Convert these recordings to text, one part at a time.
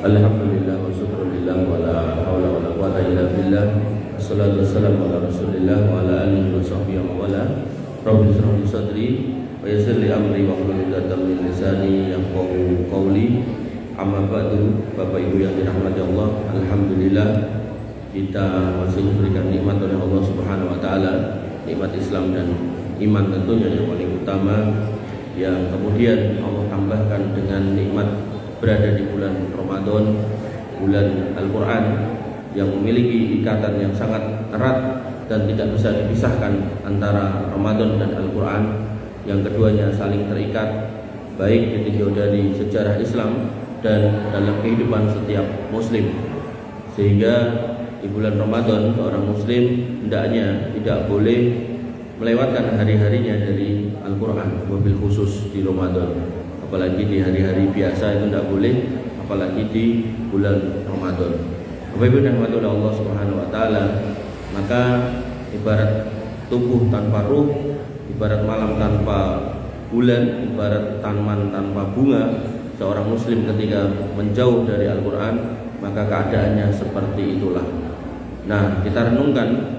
Alhamdulillah wa syukrulillah wa la haula wa la quwata illa billah. Wassalatu wassalamu ala Rasulillah wa ala alihi wa sahbihi wa wala. Rabbi shrah li sadri wa yassir li amri wa hlul 'uqdatam min lisani yafqahu qawli. Amma ba'du, Bapak Ibu yang dirahmati Allah, alhamdulillah kita masih diberikan nikmat oleh Allah Subhanahu wa taala, nikmat Islam dan iman tentunya yang paling utama, yang kemudian Allah tambahkan dengan nikmat berada di bulan Ramadan, bulan Al-Quran yang memiliki ikatan yang sangat erat dan tidak bisa dipisahkan antara Ramadan dan Al-Quran, yang keduanya saling terikat baik ditinjau dari sejarah Islam dan dalam kehidupan setiap muslim, sehingga di bulan Ramadan seorang muslim hendaknya tidak boleh melewatkan hari-harinya dari Al-Quran, mobil khusus di Ramadan, apalagi di hari-hari biasa itu tidak boleh, apalagi di bulan Ramadan. Bapak Ibu dirahmati oleh Allah Subhanahu wa taala, maka ibarat tubuh tanpa ruh, ibarat malam tanpa bulan, ibarat taman tanpa bunga, seorang muslim ketika menjauh dari Al-Quran maka keadaannya seperti itulah. Nah, kita renungkan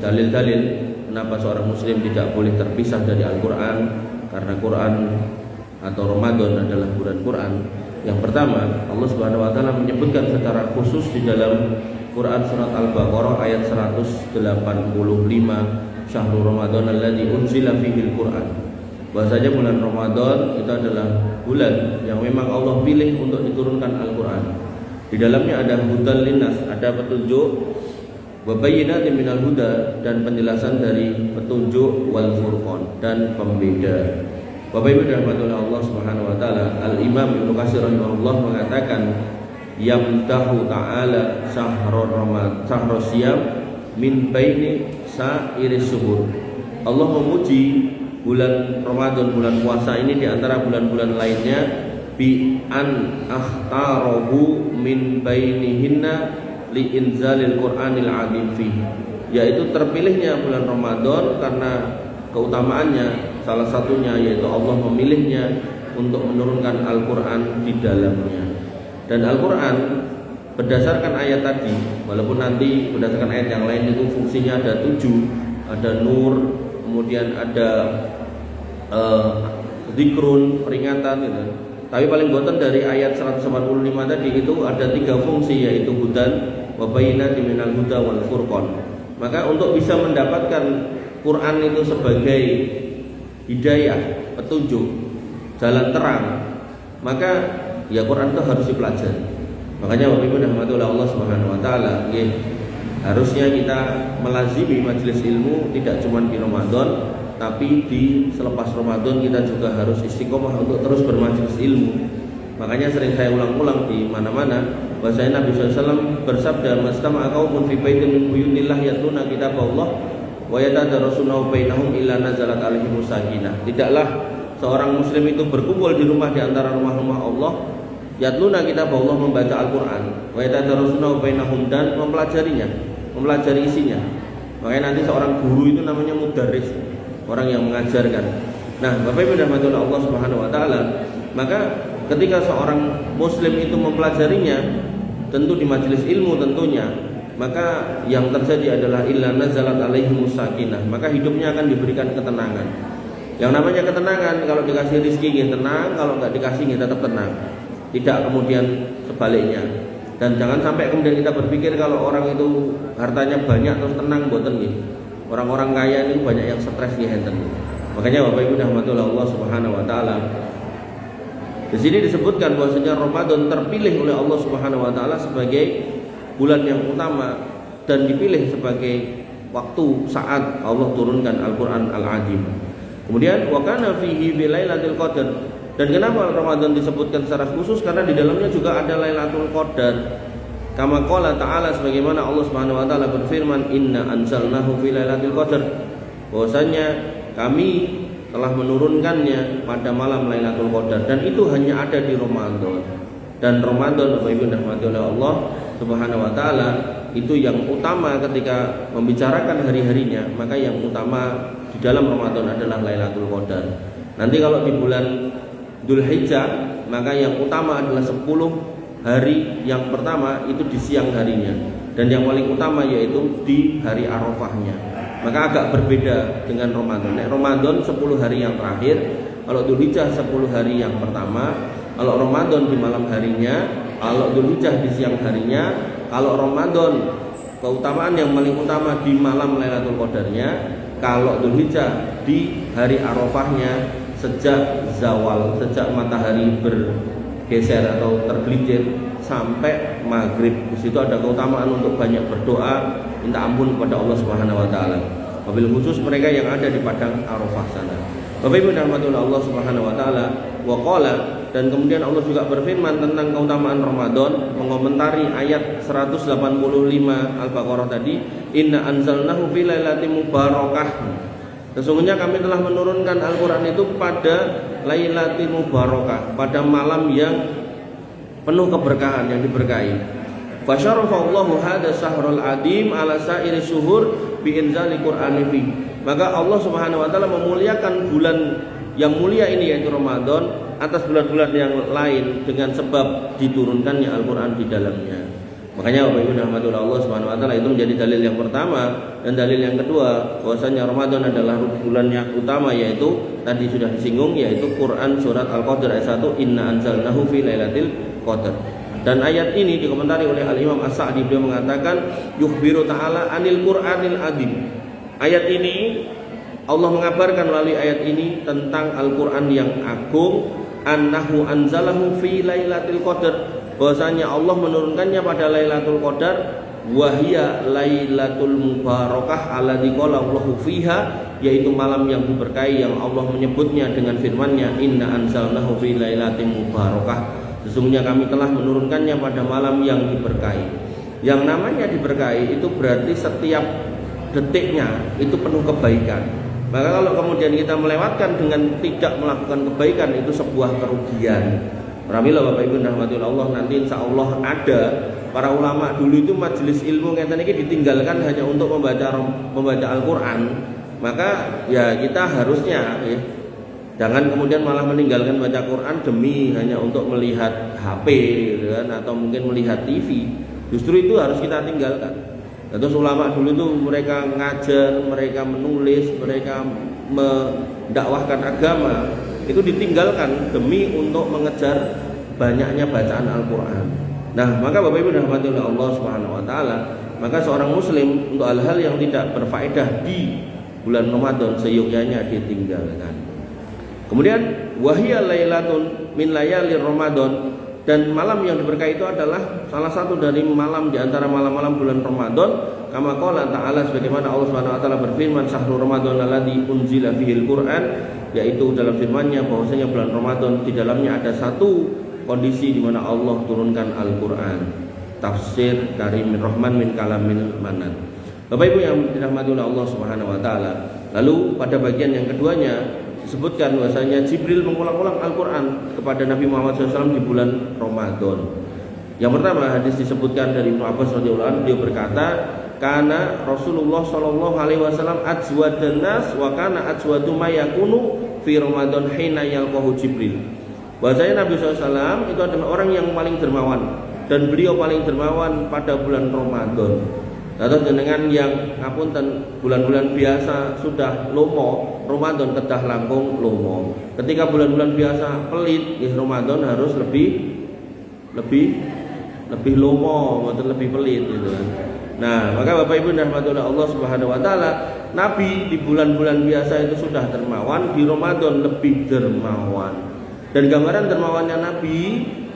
dalil-dalil kenapa seorang muslim tidak boleh terpisah dari Al-Quran, karena Quran atau Ramadan adalah bulan Quran. Yang pertama, Allah Subhanahu wa taala menyebutkan secara khusus di dalam Quran surat Al-Baqarah ayat 185, Syahrul Ramadan alladzi unzila fihil Quran. Bahasanya bulan Ramadan itu adalah bulan yang memang Allah pilih untuk diturunkan Al-Quran. Di dalamnya ada hudal linnas, ada petunjuk, wa bayyinatin minal huda, dan penjelasan dari petunjuk, wal furqan, dan pembeda. Bapak Ibu dirahmati oleh Allah Subhanahu wa taala, Al-Imam Ibnu Katsir rahimahullah mengatakan, yamtahu ta'ala syahrul Ramadan, syahrul siyam min baini sa'iris syuhur. Allah memuji bulan Ramadan, bulan puasa ini di antara bulan-bulan lainnya, bi an akhtarahu min bainihinna li inzalil Qur'anil 'azim fi, yaitu terpilihnya bulan Ramadan karena keutamaannya salah satunya yaitu Allah memilihnya untuk menurunkan Al-Qur'an di dalamnya. Dan Al-Qur'an berdasarkan ayat tadi, walaupun nanti berdasarkan ayat yang lain itu fungsinya ada 7, ada nur, kemudian ada zikrun, peringatan gitu. Tapi paling boten dari ayat 185 tadi itu ada 3 fungsi, yaitu hudan, wa bayyinatin minal huda wal furqan. Maka untuk bisa mendapatkan Quran itu sebagai hidayah, petunjuk, jalan terang, maka ya Quran itu harus dipelajari. Makanya Bapak Ibu dirahmati oleh Allah Subhanahu wa taala, harusnya kita melazimi majelis ilmu tidak cuma di Ramadan, tapi di selepas Ramadan kita juga harus istiqomah untuk terus bermajelis ilmu. Makanya sering saya ulang-ulang di mana-mana, bahwasanya Nabi SAW bersabda, "Mastama'a qaumun fi baitin min buyutillah yatluna kitaballah wa yatadarasunahu bainahum illa nazalat alaihimus sakinah." Tidaklah seorang muslim itu berkumpul di rumah di antara rumah-rumah Allah, yatluna kitaballah, membaca Al-Qur'an, wa yatadarasunahu bainahum, dan mempelajarinya, mempelajari isinya. Makanya nanti seorang guru itu namanya mudarris, orang yang mengajarkan. Nah, Bapak Ibu dirahmati oleh Allah Subhanahu wa taala, maka ketika seorang muslim itu mempelajarinya, tentu di majelis ilmu tentunya, maka yang terjadi adalah illa nazalat alaihimus sakinah, maka hidupnya akan diberikan ketenangan. Yang namanya ketenangan, kalau dikasih rezeki nggih tenang, kalau enggak dikasih nggih tetap tenang. Tidak kemudian sebaliknya. Dan jangan sampai kemudian kita berpikir kalau orang itu hartanya banyak terus tenang, boten nggih. Orang-orang kaya ini banyak yang stres nggih enten. Makanya Bapak Ibu dirahmati oleh Allah Subhanahu wa taala, di sini disebutkan bahwasanya Ramadan terpilih oleh Allah Subhanahu wa taala sebagai bulan yang utama dan dipilih sebagai waktu saat Allah turunkan Al-Qur'an Al-Azim. Kemudian wa kana fihi bi lailatul qadar. Dan kenapa Ramadan disebutkan secara khusus? Karena di dalamnya juga ada Lailatul Qadar. Kama qala ta'ala, sebagaimana Allah Subhanahu wa taala berfirman, "Inna anzalnahu fi lailatul qadar." Bahwasanya kami telah menurunkannya pada malam Lailatul Qadar, dan itu hanya ada di Ramadan. Dan Ramadan, Bapak Ibu dirahmati oleh Allah Subhanahu wa taala, itu yang utama ketika membicarakan hari-harinya, maka yang utama di dalam Ramadan adalah Lailatul Qadar. Nanti kalau di bulan Dzulhijjah, maka yang utama adalah 10 hari yang pertama itu di siang harinya, dan yang paling utama yaitu di hari Arafahnya. Maka agak berbeda dengan Ramadan. Ramadan 10 hari yang terakhir, kalau Dzulhijjah 10 hari yang pertama. Kalau Ramadan di malam harinya, kalau Dzulhijjah di siang harinya. Kalau Ramadan keutamaan yang paling utama di malam Lailatul Qadarnya. Kalau Dzulhijjah di hari Arafahnya sejak zawal, sejak matahari bergeser atau tergelincir sampai maghrib. Di situ ada keutamaan untuk banyak berdoa, minta ampun kepada Allah Subhanahu wa taala. Wabil khusus mereka yang ada di padang Arafah sana. Bapak Ibu rahmatullah Allah Subhanahu wa taala, wa qala, dan kemudian Allah juga berfirman tentang keutamaan Ramadan, mengomentari ayat 185 Al-Baqarah tadi, inna anzalnahu fi lailatin mubarakah. Sesungguhnya kami telah menurunkan Al-Qur'an itu pada Lailatul Mubarakah, pada malam yang penuh keberkahan, yang diberkahi. Fasyarafallahu hadza syahrul adim ala sairi syuhur bi inzali Qur'ani fi. Maka Allah Subhanahu wa taala memuliakan bulan yang mulia ini yaitu Ramadan atas bulan-bulan yang lain dengan sebab diturunkannya Al-Qur'an di dalamnya. Makanya Bapak Ibu rahmatullah Allah Subhanahu wa taala itu menjadi dalil yang pertama, dan dalil yang kedua bahwasanya Ramadan adalah bulan yang utama, yaitu tadi sudah disinggung, yaitu Quran surat Al-Qadr ayat 1, inna anzalnahu fi lailatul qadar. Dan ayat ini dikomentari oleh Al-Imam As-Sa'di, beliau mengatakan yukhbiru ta'ala anil Qur'anil adim. Ayat ini Allah mengabarkan melalui ayat ini tentang Al-Qur'an yang agung, annahu anzalahu fi lailatul qadar, bahwasanya Allah menurunkannya pada Lailatul Qadar, wahia lailatul mubarakah allati qala Allahu fiha, yaitu malam yang diberkahi yang Allah menyebutnya dengan firman-Nya, inna anzalnahu fi lailatin mubarakah. Sesungguhnya kami telah menurunkannya pada malam yang diberkahi. Yang namanya diberkahi itu berarti setiap detiknya itu penuh kebaikan. Maka kalau kemudian kita melewatkan dengan tidak melakukan kebaikan, itu sebuah kerugian. Alhamdulillah Bapak Ibu rahmatullah Allah, nanti insya Allah ada para ulama dulu itu majelis ilmu ngeten iki ditinggalkan hanya untuk membaca Al-Qur'an. Maka ya kita harusnya jangan kemudian malah meninggalkan baca Quran demi hanya untuk melihat HP gitu kan, atau mungkin melihat TV. Justru itu harus kita tinggalkan. Terus ulama dulu itu mereka ngajar, mereka menulis, mereka mendakwahkan agama, itu ditinggalkan demi untuk mengejar banyaknya bacaan Al-Qur'an. Nah, maka Bapak Ibu rahmatullah Allah Subhanahu wa taala, maka seorang muslim untuk hal-hal yang tidak berfaedah di bulan Ramadan seyogyanya ditinggalkan. Kemudian wahia lailatun min layali Ramadan, dan malam yang diberkahi itu adalah salah satu dari malam di antara malam-malam bulan Ramadan, kama qala ta'ala, sebagaimana Allah Subhanahu wa taala berfirman, syahrul Ramadan alladzi unzila fihil Qur'an, yaitu dalam firman-Nya bahwasanya bulan Ramadan di dalamnya ada satu kondisi di mana Allah turunkan Al-Qur'an. Tafsir Karimir Rahman min Kalamil Manan. Bapak Ibu yang dirahmati oleh Allah Subhanahu wa taala. Lalu pada bagian yang keduanya disebutkan bahwasanya Jibril mengulang-ulang Al-Qur'an kepada Nabi Muhammad SAW di bulan Ramadan. Yang pertama, hadis disebutkan dari Ibnu Abbas radhiyallahu anhu, dia berkata, karena Rasulullah sallallahu alaihi wasallam ajwadan nas wa kana ajwadu ma yakunu fi Ramadan hina yalqahu Jibril. Bahwasanya Nabi SAW itu adalah orang yang paling dermawan, dan beliau paling dermawan pada bulan Ramadan. Atau dengan yang ngapunten bulan-bulan biasa sudah lomo, Ramadan kedah langkung lomo. Ketika bulan-bulan biasa pelit, Ramadan harus lebih lomo, atau lebih pelit gitu kan. Nah, maka Bapak Ibu rahmatullah Allah Subhanahu wa taala, Nabi di bulan-bulan biasa itu sudah dermawan, di Ramadan lebih dermawan. Dan gambaran dermawannya Nabi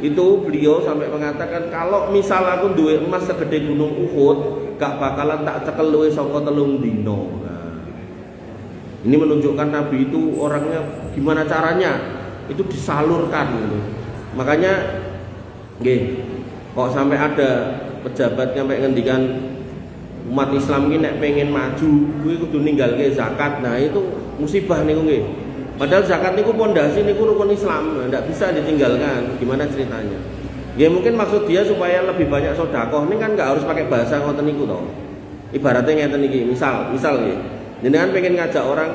itu beliau sampai mengatakan, kalau misal aku duwe emas segede gunung Uhud, gak bakalan tak cekel luwih saka 3 dina. Nah, ini menunjukkan Nabi itu orangnya gimana caranya itu disalurkan gitu. Makanya nggih, kok sampai ada pejabat sampai ngendikan umat Islam ini nek pengen maju kuwi kudu ninggalke zakat. Nah, itu musibah niku nggih. Padahal zakat niku pondasi niku rukun Islam, ndak bisa ditinggalkan. Gimana ceritanya? Ya mungkin maksud dia supaya lebih banyak sedekah. Ini kan nggak harus pakai bahasa ngoten niku toh. Ibaratnya ngeten iki, misal nggih. Jenengan pengen ngajak orang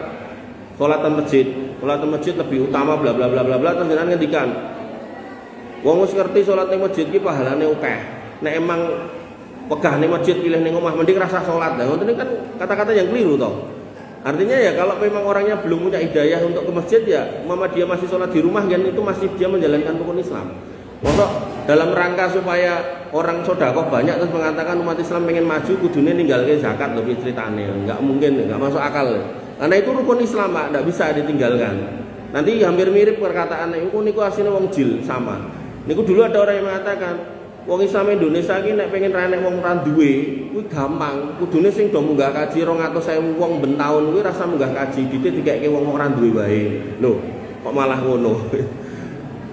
salat masjid lebih utama bla bla bla bla bla, terus jenengan ngendikan Wong wis ngerti salat ning masjid ki pahalane akeh. Nek emang pegah ning masjid pilih ning omah mending rasa salat. Nah, ngoten kan kata-kata yang keliru toh. Artinya ya kalau memang orangnya belum punya hidayah untuk ke masjid ya, dia masih sholat di rumah kan itu masih dia menjalankan rukun Islam. Untuk dalam rangka supaya orang sodakoh banyak terus mengatakan umat Islam pengen maju kudune ninggalke zakat lebih ceritane, nggak mungkin, nggak masuk akal. Karena itu rukun Islam Pak, nggak bisa ditinggalkan. Nanti hampir mirip perkataan niku asline wong jil sama. Niku dulu ada orang yang mengatakan wong Islam Indonesia iki nek pengen renek wong ra duwe kuwi gampang. Kudune sing do munggah kaji 200.000 wong ben taun kuwi rasa munggah kaji dite dikeke wong ora duwe wae. Loh, kok malah ngono.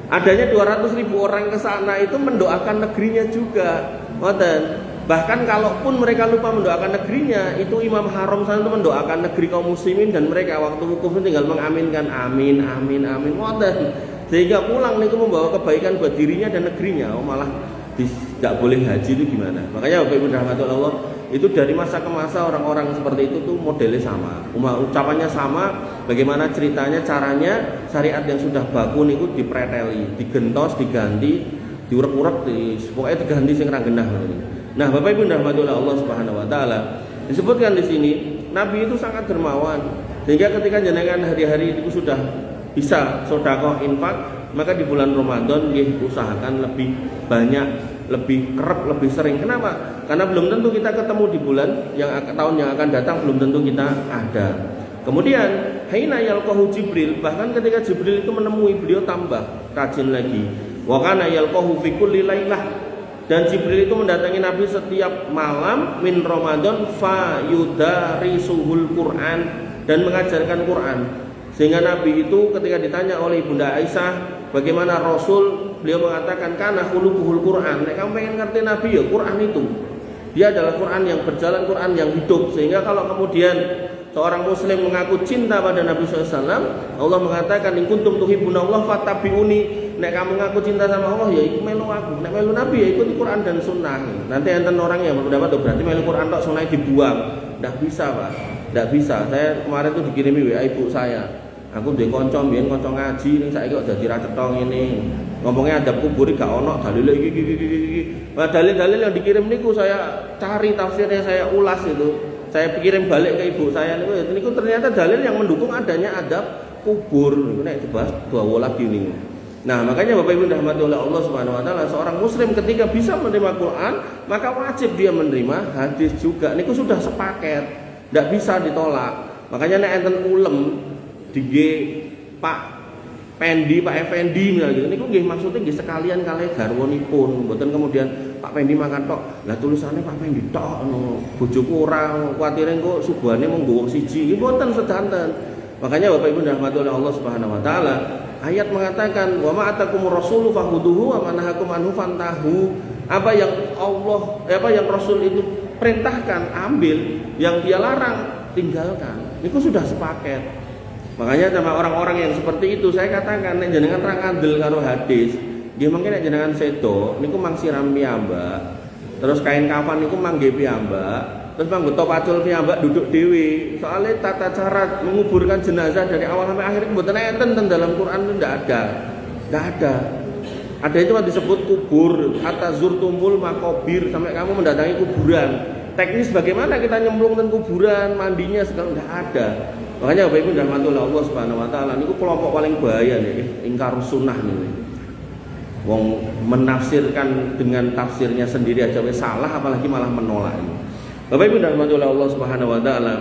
Adanya 200.000 orang ke sana itu mendoakan negerinya juga. Ngoten. Bahkan kalaupun mereka lupa mendoakan negerinya, itu Imam Haram sana itu mendoakan negeri kaum muslimin dan mereka waktu wukuf tinggal mengaminkan amin amin amin. Ngoten. Sehingga pulang niku membawa kebaikan buat dirinya dan negerinya. Oh malah tidak boleh haji itu gimana? Makanya Bapak Ibu rahmatullah Allah itu dari masa ke masa orang-orang seperti itu tuh modelnya sama, ucapannya sama, bagaimana ceritanya, caranya, syariat yang sudah baku niku dipreteli, digentos, diganti, diurek-urek, pokoknya diganti sing ra genah. Nah, Bapak Ibu rahmatullah Allah Subhanahu wa taala, disebutkan di sini Nabi itu sangat dermawan sehingga ketika jenengan hari-hari itu sudah bisa sedekah infak, maka di bulan Ramadan usahakan lebih banyak, lebih kerap, lebih sering. Kenapa? Karena belum tentu kita ketemu di bulan yang tahun yang akan datang, belum tentu kita ada. Kemudian haina yalqahu Jibril, bahkan ketika Jibril itu menemui beliau tambah rajin lagi. Wa kana yalqahu fi kulli lailah, dan Jibril itu mendatangi Nabi setiap malam min Ramadan fa yudarisuhul Quran, dan mengajarkan Quran. Sehingga Nabi itu ketika ditanya oleh Bunda Aisyah bagaimana Rasul, beliau mengatakan karena khuluquhul Quran. Nek kamu pengen ngerti Nabi ya Quran itu. Dia adalah Quran yang berjalan, Quran yang hidup. Sehingga kalau kemudian seorang muslim mengaku cinta pada Nabi SAW, Allah mengatakan in kuntum tuhibbunallah fattabi'uni. Nek kamu mengaku cinta sama Allah ya ikut melu aku. Nek melu Nabi ya ikuti Quran dan sunnah. Nanti enten orang yang berpendapat berarti melu Quran tok sunnah dibuang. Tidak bisa Pak, tidak bisa. Saya kemarin tuh dikirimi WA ibu saya. Aku duwe kanca mbiyen kanca ngaji ning saiki kok dadi ra cetha ngene. Ngomongnya adab kubur gak ono dalile iki. Nah, dalil-dalil yang dikirim niku saya cari tafsirnya, saya ulas itu. Saya kirim balik ke ibu saya niku ternyata dalil yang mendukung adanya adab kubur. Niku nek dibahas dawa lagi niku. Nah, makanya Bapak Ibu dirahmati oleh Allah Subhanahu wa taala, seorang muslim ketika bisa menerima Quran, maka wajib dia menerima hadis juga. Niku sudah sepaket, tidak bisa ditolak. Makanya nek enten ulem dige Pak Pendi, Pak Effendi misalnya gitu. Niku nggih maksudnya nggih sekalian kalih garwanipun, mboten kemudian Pak Pendi makan tok. Lah tulisannya Pak Pendi tok ngono. Bojoku ora kuwatire engko suguhane mung nggo wong siji. Nggih mboten sedanten. Makanya Bapak Ibu dirahmati oleh Allah Subhanahu wa taala, ayat mengatakan wa ma atakumur rasulu fahuduhu wa ma nahakum anhu fantahu. Apa yang yang Rasul itu perintahkan ambil, yang dia larang tinggalkan. Niku sudah sepaket. Makanya sama orang-orang yang seperti itu saya katakan nek jenengan ra ngandel karo hadis, nggih mungkin nek jenengan sedo niku mang siram piyambak. Terus kain kafan niku mang nggih piyambak. Terus mang nggo pacul piyambak duduk dhewe. Soalnya tata cara menguburkan jenazah dari awal sampai akhir mboten enten dalam Quran itu ndak ada. Ndak ada. Ada itu disebut kubur, hatta zurtumul makobir, sampai kamu mendatangi kuburan. Teknis bagaimana kita nyemplung dan kuburan, mandinya segala ndak ada. Makanya Bapak Ibu rahmatullah Allah Subhanahu wa taala niku kelompok paling bahaya nih, ingkar sunnah nih. Wong menafsirkan dengan tafsirnya sendiri aja wis salah apalagi malah menolak. Bapak Ibu rahmatullah Allah Subhanahu wa taala.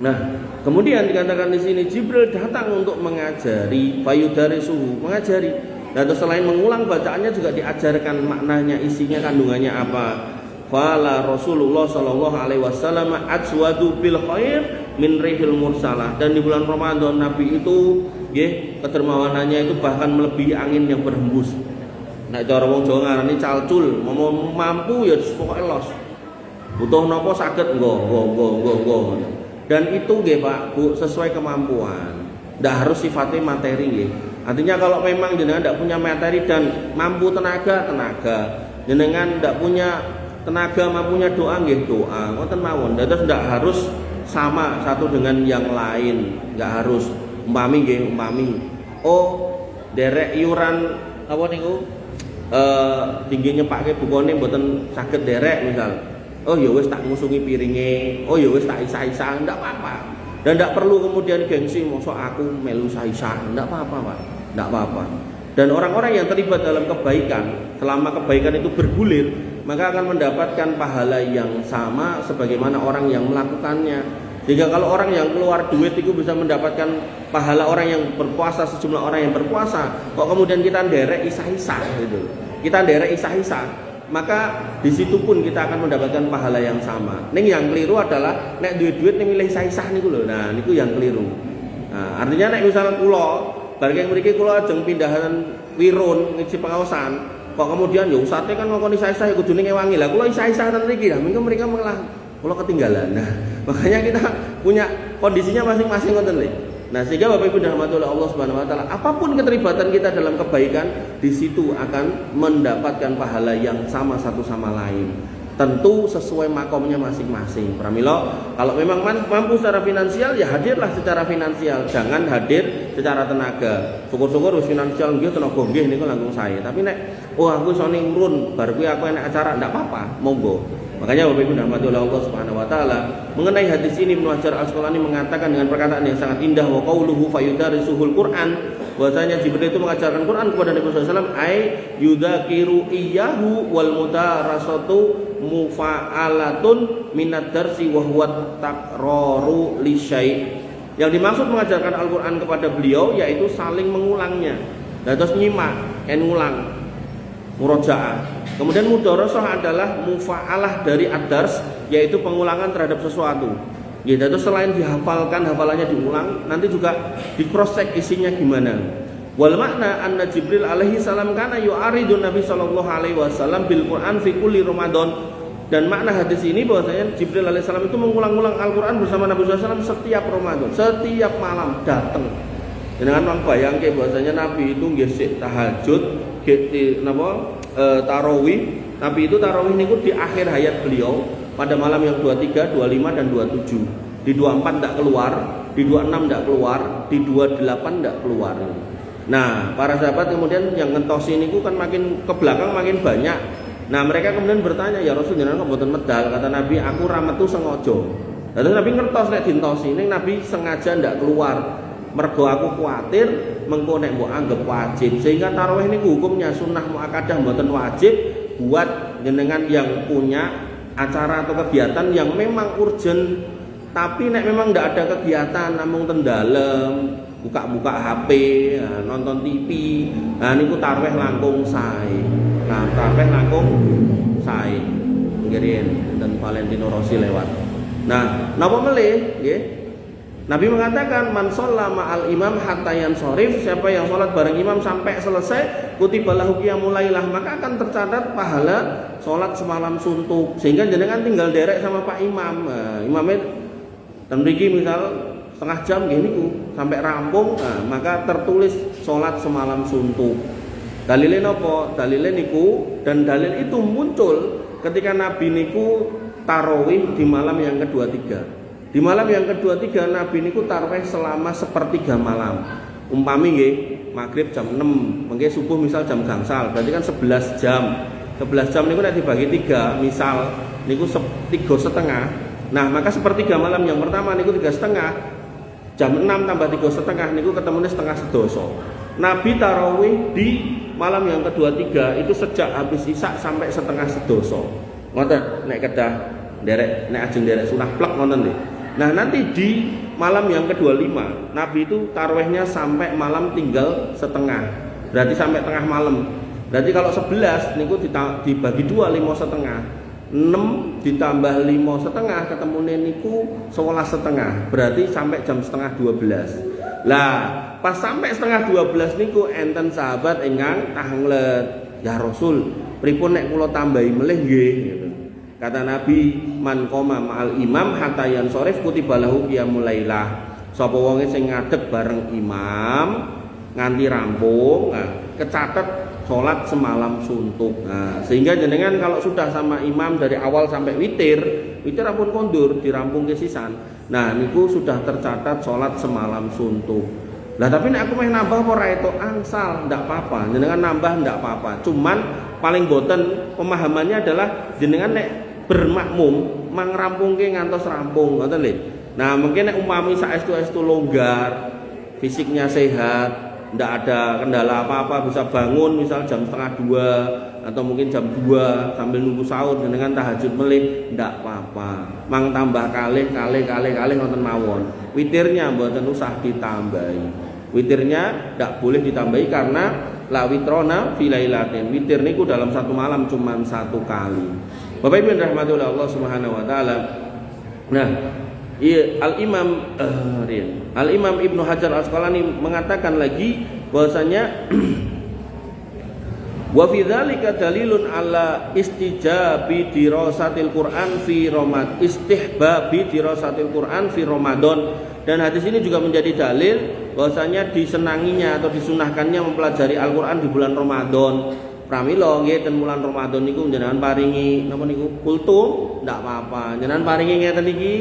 Nah, kemudian dikatakan di sini Jibril datang untuk mengajari, fayudarisuhu, mengajari. Dan selain mengulang bacaannya juga diajarkan maknanya, isinya, kandungannya apa. Fala Rasulullah sallallahu alaihi wasallam atswadu bil khair min rihil mursalah. Dan di bulan Ramadan Nabi itu nggih kedermawanannya itu bahkan melebihi angin yang berhembus. Nek cara wong Jawa ngarani calcul, mau mampu ya pokoke los. Butuh napa saged nggo. Dan itu nggih Pak Bu sesuai kemampuan. Ndak harus sifatnya materi nggih. Artinya kalau memang jenengan ndak punya materi dan mampu tenaga. Jenengan ndak punya tenaga mampunya doa nggih doa. Ngoten mawon. Terus ndak harus sama satu dengan yang lain, nggak harus umpami. Oh derek iuran apa niku tingginya pakai bukone mboten saged derek misal. Oh ya wis tak ngusungi piringe, oh ya wis tak isa-isa, ndak apa-apa. Dan ndak perlu kemudian gengsi mosok aku melu isa-isa, ndak apa-apa, Pak. Ndak apa-apa. Dan orang-orang yang terlibat dalam kebaikan, selama kebaikan itu bergulir, maka akan mendapatkan pahala yang sama sebagaimana orang yang melakukannya. Jika kalau orang yang keluar duit itu bisa mendapatkan pahala orang yang berpuasa, sejumlah orang yang berpuasa, kok kemudian kita nderek isa-isa gitu. Kita nderek isa-isa, maka di situ pun kita akan mendapatkan pahala yang sama. Ning yang keliru adalah nek duit-duit ning milih isa-isa niku lho. Nah, niku yang keliru. Nah, artinya nek misalnya kula bareng mriki kula ajeng pindahan wirun ngisi pengawasan, kok kemudian ya usate kan ngongkon isa-isa ya kudune ngewangi. Lah kula isa-isa ten mriki lah, mengko mereka malah kula ketinggalan. Nah, makanya kita punya kondisinya masing-masing ngoten lho. Nah, sehingga Bapak Ibu dirahmati oleh Allah Subhanahu wa taala, apapun keterlibatan kita dalam kebaikan, di situ akan mendapatkan pahala yang sama satu sama lain. Tentu sesuai makomnya masing-masing. Pramila, kalau memang mampu secara finansial ya hadirlah secara finansial, jangan hadir secara tenaga. Syukur-syukur wis finansial nggih tenaga nggih niku langkung sae. Tapi nek aku iso ning urun bar kuwi aku enek acara ndak apa-apa, monggo. Makanya Bapak Ibu dirahmati oleh Allah Subhanahu wa taala, mengenai hadis ini Ibnu Hajar Al-Asqalani mengatakan dengan perkataan yang sangat indah, wa qauluhu fayudarisuhul Qur'an, bahwasanya Jibril itu mengajarkan Quran kepada Nabi sallallahu alaihi wasallam, ai yudzakiru iyyahu wal mudarasatu mufa'alatun minad darsi wa huwa takraru li syai'. Yang dimaksud mengajarkan Al-Qur'an kepada beliau yaitu saling mengulangnya. Dan terus nyimak, ngulang, murojaah. Kemudian mudarasah adalah mufa'alah dari ad-dars, yaitu pengulangan terhadap sesuatu. Ya, terus selain dihafalkan, hafalannya diulang, nanti juga di cross check isinya gimana. Wal makna anna Jibril alaihi salam kana yu'aridun Nabi sallallahu alaihi wasallam bil Qur'an fi kulli Ramadan. Dan makna hadis ini bahwasanya Jibril alaihi salam itu mengulang-ulang Al-Qur'an bersama Nabi sallallahu alaihi wasallam setiap Ramadan, setiap malam datang. Dengan bayangke bahwasanya Nabi itu nggih sik tahajud, tarawih. Nabi itu tarawih niku di akhir hayat beliau pada malam yang 23, 25 dan 27. Di 24 tidak keluar, di 26 tidak keluar, di 28 tidak keluar. Nah, para sahabat kemudian yang ngentosi niku kan makin ke belakang makin banyak. Nah, mereka kemudian bertanya, "Ya Rasul, jenengan kok mboten medal?" Kata Nabi, "Aku ra metu sengaja." Lalu Nabi ngertos nek dintosi, ning Nabi sengaja ndak keluar. Mergo aku kuatir mengko nek mbok anggap wajib. Sehingga tarawih niku hukumnya sunnah muakkadah mboten wajib buat jenengan yang punya acara atau kegiatan yang memang urgent. Tapi nek memang ndak ada kegiatan namung ten dalem, buka-buka HP, nonton TV, nah niku tarawih langkung sae. Nah, tarawih langkung sae. Ngirin dan Valentino Rossi lewat. Nah, napa melih nggih? Nabi mengatakan man shalla ma'al imam hatta yansharif, siapa yang sholat bareng imam sampai selesai, kutiba lahu qiyamul lailah, maka akan tercatat pahala sholat semalam suntuk. Sehingga jenengan tinggal derek sama Pak Imam. Nah, imamnya dan mriki misal setengah jam gini sampai rampung, nah, maka tertulis sholat semalam suntuk. Dalilnya apa? Dalilnya niku, dan dalil itu muncul ketika Nabi niku tarawih di malam yang kedua tiga. Di malam yang kedua tiga Nabi niku tarawih selama sepertiga malam. Umpami nggih, maghrib jam 6, mengke subuh misal jam gangsal, berarti kan 11 jam. 11 jam niku nek dibagi 3, misal niku 3,5. Nah, maka sepertiga malam yang pertama niku 3,5. Jam 6 tambah 3,5 niku ketemune setengah sedoso. Nabi tarawih di malam yang kedua tiga itu sejak habis isya sampai setengah sedoso. Ngoten nek kedah derek nek ajeng derek sunah plek ngoten nggih. Nah, nanti di malam yang ke-25 Nabi itu tarawihnya sampai malam tinggal setengah. Berarti sampai tengah malam. Berarti kalau 11 niku dibagi 2 5,5. 6 ditambah 5,5 ketemune niku 11,5. Berarti sampai jam setengah 12. Lah, pas sampai setengah 12 niku enten sahabat ingkang tahanglet, "Ya Rasul, pripun nek kula tambahi melih nggih?" gitu. Kata Nabi, man qoma ma'al imam hatta yansharif kutiba lahu qiyamul lailah. Sapa wonge sing ngadeg bareng imam nganti rampung, nah, kecatet salat semalam suntuk. Nah, sehingga jenengan kalau sudah sama imam dari awal sampai witir pun kondur dirampung ke sisan. Nah, niku sudah tercatat salat semalam suntuk. Lah tapi nek aku meh nambah apa ora itu angsal ndak apa-apa, jenengan nambah ndak apa-apa. Cuman paling boten pemahamannya adalah jenengan nek bermakmum mangrampungke ngantos rampung, ngoten lho. Nah, mungkin nek umpami saestu-estu longgar, fisiknya sehat, ndak ada kendala apa-apa, bisa bangun misal jam setengah 2 atau mungkin jam 2 sambil nunggu sahur jenengan tahajud melih ndak apa-apa. Mang tambah kalih ngoten mawon. Witirnya mboten usah ditambahi. Witirnya tidak boleh ditambahi karena la witrona fi lailatin. Witir niku dalam satu malam cuma satu kali. Bapak Ibu yang dirahmati oleh Allah Subhanahu wa taala. Nah, Al-Imam Ibnu Hajar Al-Asqalani mengatakan lagi bahwasanya wa fi dzalika dalilun ala istijabi dirasatil Quran fi Ramadan, istihbabi dirasatil Quran fi Ramadan. Dan hadis ini juga menjadi dalil bahwasanya disenanginya atau disunahkannya mempelajari Al-Qur'an di bulan Ramadan. Pramila nggih ten bulan Ramadan niku njenengan paringi napa niku kultum ndak apa-apa. Njenengan paringi ngeten iki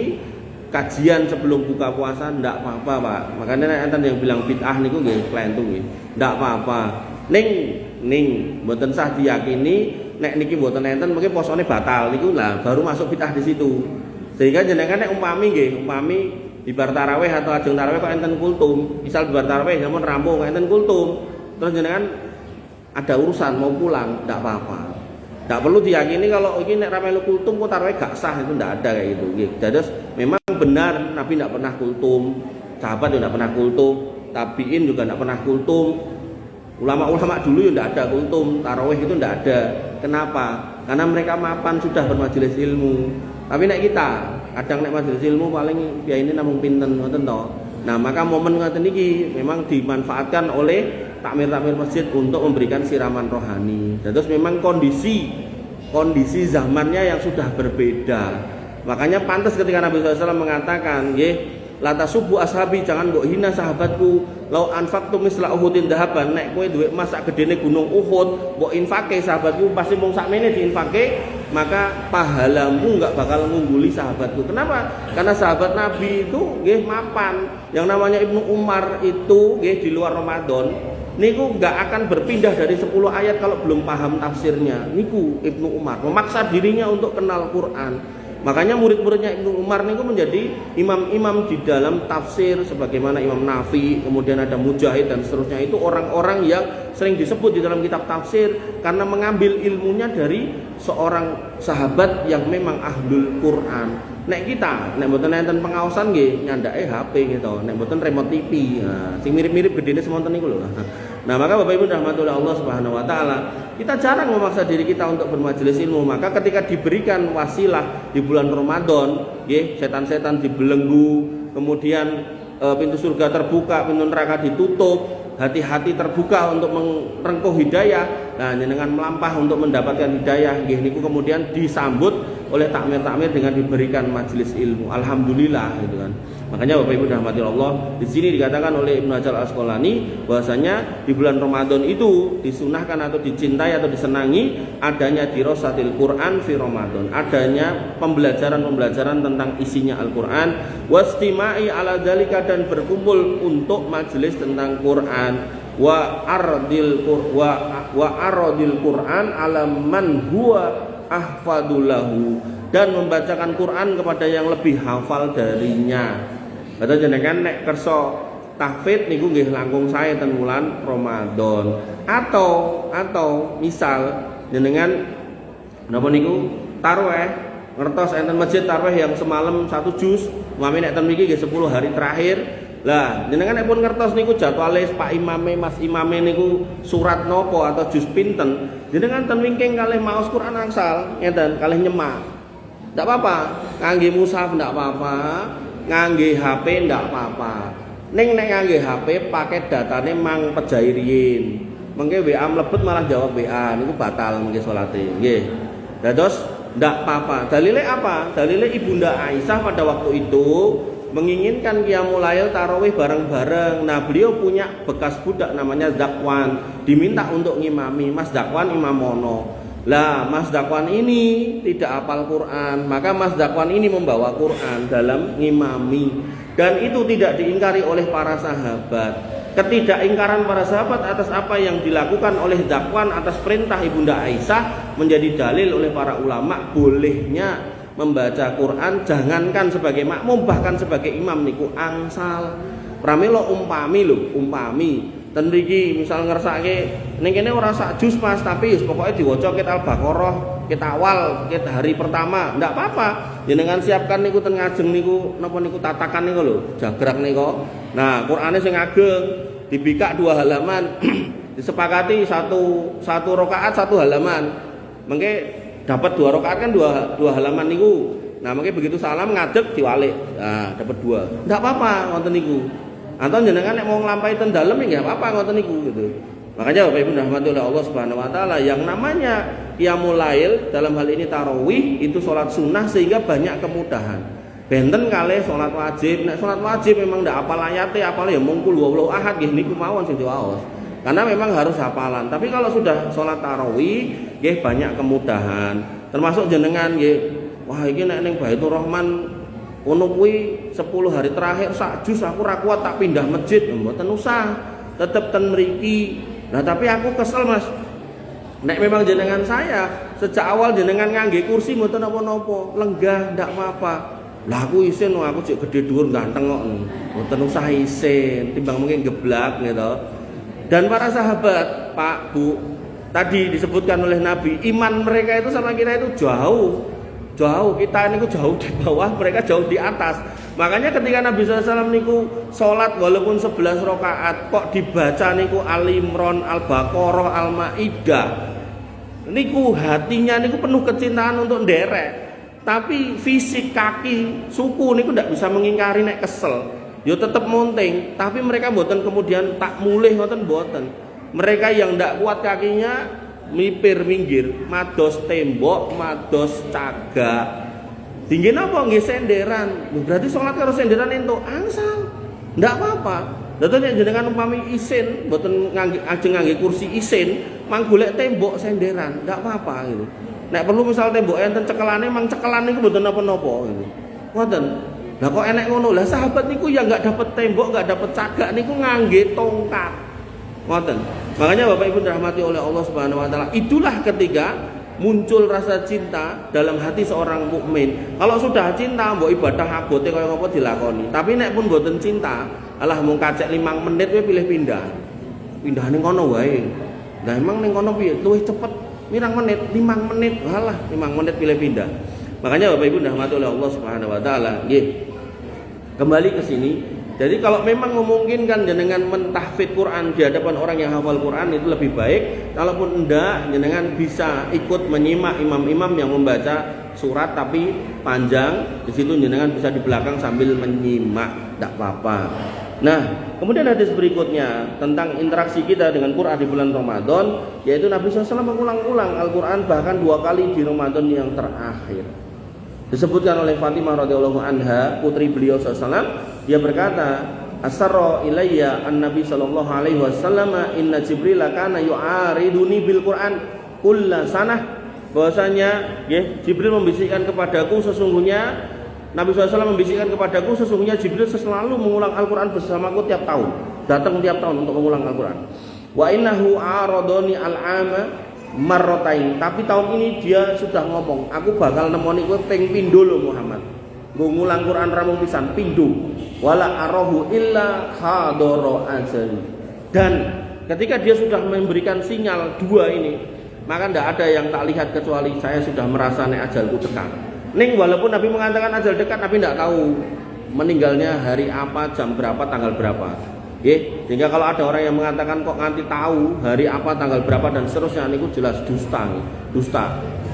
kajian sebelum buka puasa ndak apa-apa, Pak. Makanya nek enten yang bilang bid'ah niku nggih klentu nggih. Ndak apa-apa. Ning mboten sah diyakini nek niki mboten enten mungkin posone batal niku lah baru masuk bid'ah di situ. Sehingga jenengan nek umpami di bar tarawih atau ajeng tarawih kok enten kultum, misal di bar tarawih namun rampung kok enten kultum, terus jenengan ada urusan mau pulang, tidak apa-apa. Tidak perlu diyakini kalau ini nek ramelu kultum kok tarawih gak sah, itu tidak ada kayak gitu. Jadi memang benar Nabi tidak pernah kultum, sahabat juga tidak pernah kultum, tabiin juga tidak pernah kultum, ulama-ulama dulu juga tidak ada kultum, tarawih itu tidak ada. Kenapa? Karena mereka mapan sudah bermajelis ilmu. Tapi nek kita kadang nek majelis ilmu paling ya ini namung pinten ngoten to. Nah, maka momen ngoten iki memang dimanfaatkan oleh takmir-takmir masjid untuk memberikan siraman rohani. Dan terus memang kondisi zamannya yang sudah berbeda. Makanya pantas ketika Nabi SAW mengatakan, nggih, la tasubbu ashabi, jangan mbok hina sahabatku. Lau anfaqtu misla Uhudin dahaban, nek kowe duwe emas sak gedene gunung Uhud, mbok infake sahabatku pasti mung sakmene diinfake, maka pahalamu enggak bakal ngungguli sahabatku. Kenapa? Karena sahabat Nabi itu nggih mapan. Yang namanya Ibnu Umar itu nggih di luar Ramadan niku enggak akan berpindah dari 10 ayat kalau belum paham tafsirnya. Niku Ibnu Umar memaksa dirinya untuk kenal Quran. Makanya murid-muridnya Ibnu Umar niku menjadi imam-imam di dalam tafsir sebagaimana Imam Nafi, kemudian ada Mujahid dan seterusnya. Itu orang-orang yang sering disebut di dalam kitab tafsir karena mengambil ilmunya dari seorang sahabat yang memang ahlul Quran. Nek kita, nek mboten enten pengaosan nggih nyandake HP gitu, nek mboten remote TV. Nah, sing mirip-mirip gedene semonten niku lho. Nah, maka Bapak Ibu rahmatullah Allah Subhanahu wa taala, kita jarang memaksa diri kita untuk bermajelis ilmu. Maka ketika diberikan wasilah di bulan Ramadan, nggih, setan-setan dibelenggu, kemudian pintu surga terbuka, pintu neraka ditutup, hati-hati terbuka untuk merengkuh hidayah. Nah, dengan melampah untuk mendapatkan hidayah, nggih niku kemudian disambut oleh takmir-takmir dengan diberikan majelis ilmu. Alhamdulillah gitu kan. Makanya Bapak Ibu rahmati Allah, di sini dikatakan oleh Ibnu Hajar Al-Asqalani bahwasanya di bulan Ramadan itu disunahkan atau dicintai atau disenangi adanya dirasatil Quran fi Ramadan, adanya pembelajaran tentang isinya Al-Qur'an, wastimai ala dzalika, dan berkumpul untuk majelis tentang Quran, wa ardil Quran ala man huwa ahfadulahu, dan membacakan Quran kepada yang lebih hafal darinya. Atau jenengan nek kersa tahfidz niku nggih langkung sae ten wulan Ramadan. Atau misal jenengan napa niku tarawih, ngertos enten masjid tarawih yang semalam 1 juz, mami nek ten mriki nggih 10 hari terakhir. Lah, jenengan nek pun ngertos niku jadwale Pak Imame, Mas Imame niku surat nopo atau juz pinten, jenengan ten wingking kalih maos Quran angsal ngeten kalih nyemak. Ndak apa-apa, ngangge mushaf ndak apa-apa, ngangge HP ndak apa-apa. Ning nek ngangge HP pakai datane mang pejairiyin. Mengke WA mlebet malah jawab WA niku batal mengke salate. Nggih. Dados ndak apa-apa. Dalile apa? Dalile Ibunda Aisyah pada waktu itu menginginkan qiyamul lail tarawih bareng-bareng. Nah, beliau punya bekas budak namanya Zakwan, diminta untuk ngimami. Mas Zakwan imamono. Lah, Mas Zakwan ini tidak hafal Quran, maka Mas Zakwan ini membawa Quran dalam ngimami, dan itu tidak diingkari oleh para sahabat. Ketidakingkaran para sahabat atas apa yang dilakukan oleh Zakwan atas perintah Ibunda Aisyah menjadi dalil oleh para ulama bolehnya membaca Quran, jangankan sebagai makmum bahkan sebagai imam niku angsal. Pramila umpami ten mriki misal ngersake ning kene ora sak juz Mas, tapi pokoke diwaca kita Al-Baqarah, kita awal, kita hari pertama, ndak apa-apa. Jenengan siapkan niku ten ngajeng niku napa niku tatakan niku lho, jagrak niku. Nah, Qur'ane sing ageng dibikak 2 halaman. Disepakati satu rakaat 1 halaman. Mengke dapat 2 rakaat kan 2 halaman niku. Nah, mengke begitu salam ngadeg diwalik. Nah, dapat 2. Ndak apa-apa ngoten niku. Anton jenengan nek mau nglampahi ten dalem ya enggak apa-apa ngoten niku gitu. Makanya Bapak Ibu rahmati oleh Allah Subhanahu wa taala, yang namanya qiyamul lail dalam hal ini tarawih itu salat sunnah sehingga banyak kemudahan. Benten kalih salat wajib. Nek salat wajib memang ndak hafal ayate, hafal ya mung kul huwallahu ahad nggih niku mawon sing diwaos. Karena memang harus hafalan. Tapi kalau sudah salat tarawih nggih banyak kemudahan. Termasuk jenengan nggih, wah iki nek ning Baitur Rahman ono kuwi 10 hari terakhir sak juz aku ra kuat tak pindah masjid, mboten usah. Tetep ten mriki. Nah, tapi aku kesel Mas. Nek memang jenengan saya sejak awal jenengan ngangge kursi mboten napa-napa, lenggah ndak apa-apa. Lah aku isin aku cek gede dhuwur ganteng kok. Mboten usah isin, timbang mungkin geblak gitu. Dan para sahabat, Pak, Bu, tadi disebutkan oleh Nabi, iman mereka itu sama kita itu jauh. Kita niku jauh di bawah, mereka jauh di atas. Makanya ketika Nabi SAW niku sholat walaupun 11 rakaat kok dibaca niku Al-Imran, Al-Baqarah, Al-Maidah, niku hatinya niku penuh kecintaan untuk nderek. Tapi fisik kaki, suku niku ndak bisa mengingkari nek kesel. Yo tetep monting, tapi mereka mboten kemudian tak mulih ngoten mboten. Mereka yang ndak kuat kakinya mipir minggir, mados tembok, mados cagak. Tinggi napa nggih senderan. Berarti salat karo senderan entuk angsal. Ndak apa-apa. Dadi nek jenengan umpami isin, mboten ajeng ngangge kursi isin, mang golek tembok senderan, ndak apa-apa gitu. Nek perlu misal tembok enten cekelane, mang cekelan niku mboten napa-napa gitu. Ngoten. Lah kok enek ngono. Lah sahabat niku ya enggak dapat tembok, enggak dapat cagak niku ngangge tongkat. Ngoten. Makanya Bapak Ibu dirahmati oleh Allah Subhanahu wa taala, itulah ketika muncul rasa cinta dalam hati seorang mukmin. Kalau sudah cinta, mbok ibadah abote kaya ngopo dilakoni. Tapi nek pun mboten cinta, alah mung kacek 5 menit kowe pilih pindah. Pindah ning kono wae. Lah emang ning kono piye? Luwih cepet. Pirang menit? 5 menit. Alah, 5 menit pilih pindah. Makanya Bapak Ibu dirahmati oleh Allah Subhanahu wa taala, nggih. Kembali ke sini. Jadi kalau memang memungkinkan jenengan mentahfidz Quran di hadapan orang yang hafal Quran itu lebih baik. Kalaupun enggak, jenengan bisa ikut menyimak imam-imam yang membaca surat tapi panjang. Di situ jenengan bisa di belakang sambil menyimak, enggak apa-apa. Nah, kemudian hadis berikutnya tentang interaksi kita dengan Quran di bulan Ramadan, yaitu Nabi SAW mengulang-ulang Al-Quran bahkan 2 kali di Ramadan yang terakhir. Disebutkan oleh Fatimah radhiyallahu anha, putri beliau SAW, dia berkata, asarra ilayya an-nabi sallallahu alaihi wasallam inna Jibril kana yu'ariduni bil Quran kulla sanah, bahwasanya Jibril membisikkan kepadaku sesungguhnya Nabi SAW membisikkan kepadaku sesungguhnya Jibril selalu mengulang Al-Quran bersamaku tiap tahun, datang tiap tahun untuk mengulang Al-Quran. Wa innahu aradoni al-ama marrotain, tapi tahun ini dia sudah ngomong, aku bakal nemoni kowe ping pindho lho Muhammad. Nggo ngulang Quran ramung pisan pindho. Wala arahu illa hadara azali. Dan ketika dia sudah memberikan sinyal 2 ini, maka tidak ada yang tak lihat kecuali saya sudah merasa nek ajalku dekat. Ning walaupun Nabi mengatakan ajal dekat, Nabi tidak tahu meninggalnya hari apa, jam berapa, tanggal berapa. Sehingga kalau ada orang yang mengatakan kok nganti tahu hari apa, tanggal berapa dan seterusnya, niku jelas dusta.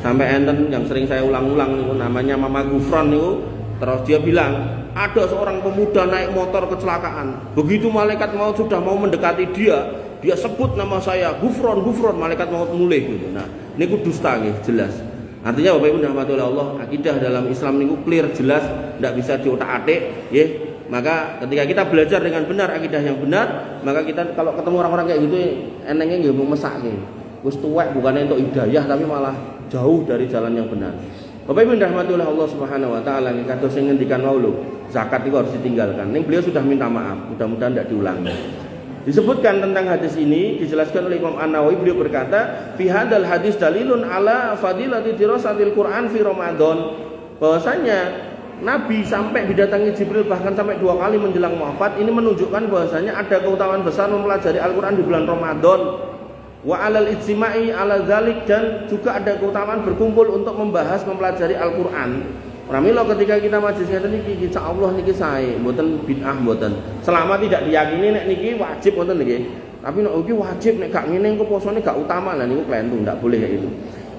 Sampai enten yang sering saya ulang-ulang niku namanya Mama Gufron niku, terus dia bilang ada seorang pemuda naik motor kecelakaan. Begitu malaikat maut sudah mau mendekati dia sebut nama saya, Gufron, malaikat maut mulih gitu. Nah, niku dusta nggih, jelas. Artinya Bapak Ibu dirahmati oleh Allah, akidah dalam Islam niku clear, jelas, tidak bisa diotak-atik, nggih. Maka ketika kita belajar dengan benar akidah yang benar, maka kita kalau ketemu orang-orang kayak gitu enengnya nggih mau mesake. Wis tuwek bukannya untuk hidayah tapi malah jauh dari jalan yang benar. Bapak Ibu dirahmati oleh Allah Subhanahu wa taala, nggih kados sing ngendikan wau lho, zakat itu harus ditinggalkan. Ning beliau sudah minta maaf, mudah-mudahan tidak diulangi. Disebutkan tentang hadis ini, dijelaskan oleh Imam An-Nawawi, beliau berkata, fi hadzal hadis dalilun ala fadilati dirasatil Quran fi Ramadan. Bahwasanya Nabi sampai didatangi Jibril bahkan sampai 2 kali menjelang wafat, ini menunjukkan bahwasanya ada keutamaan besar mempelajari Al-Quran di bulan Ramadan. Wa alal ijtima'i ala dzalik, dan juga ada keutamaan berkumpul untuk membahas mempelajari Al-Quran. Pramila ketika kita majelis ngeten niki insyaallah niki sae, mboten bid'ah mboten. Selama tidak diyakini nek niki wajib mboten niki. Tapi nek iki wajib nek gak ngene engko posone gak utama lah niku klentu, ndak boleh kayak gitu.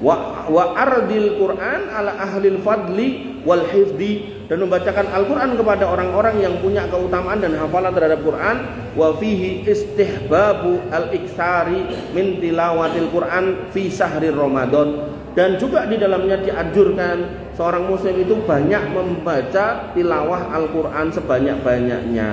Wa ardil Quran ala ahlil fadli wal hifdi, dan membacakan Al-Quran kepada orang-orang yang punya keutamaan dan hafalan terhadap Quran. Wa fihi istihbabu al-iktsari min tilawatil Quran fi sahri Ramadan, dan juga di dalamnya dianjurkan seorang muslim itu banyak membaca tilawah Al-Quran sebanyak-banyaknya.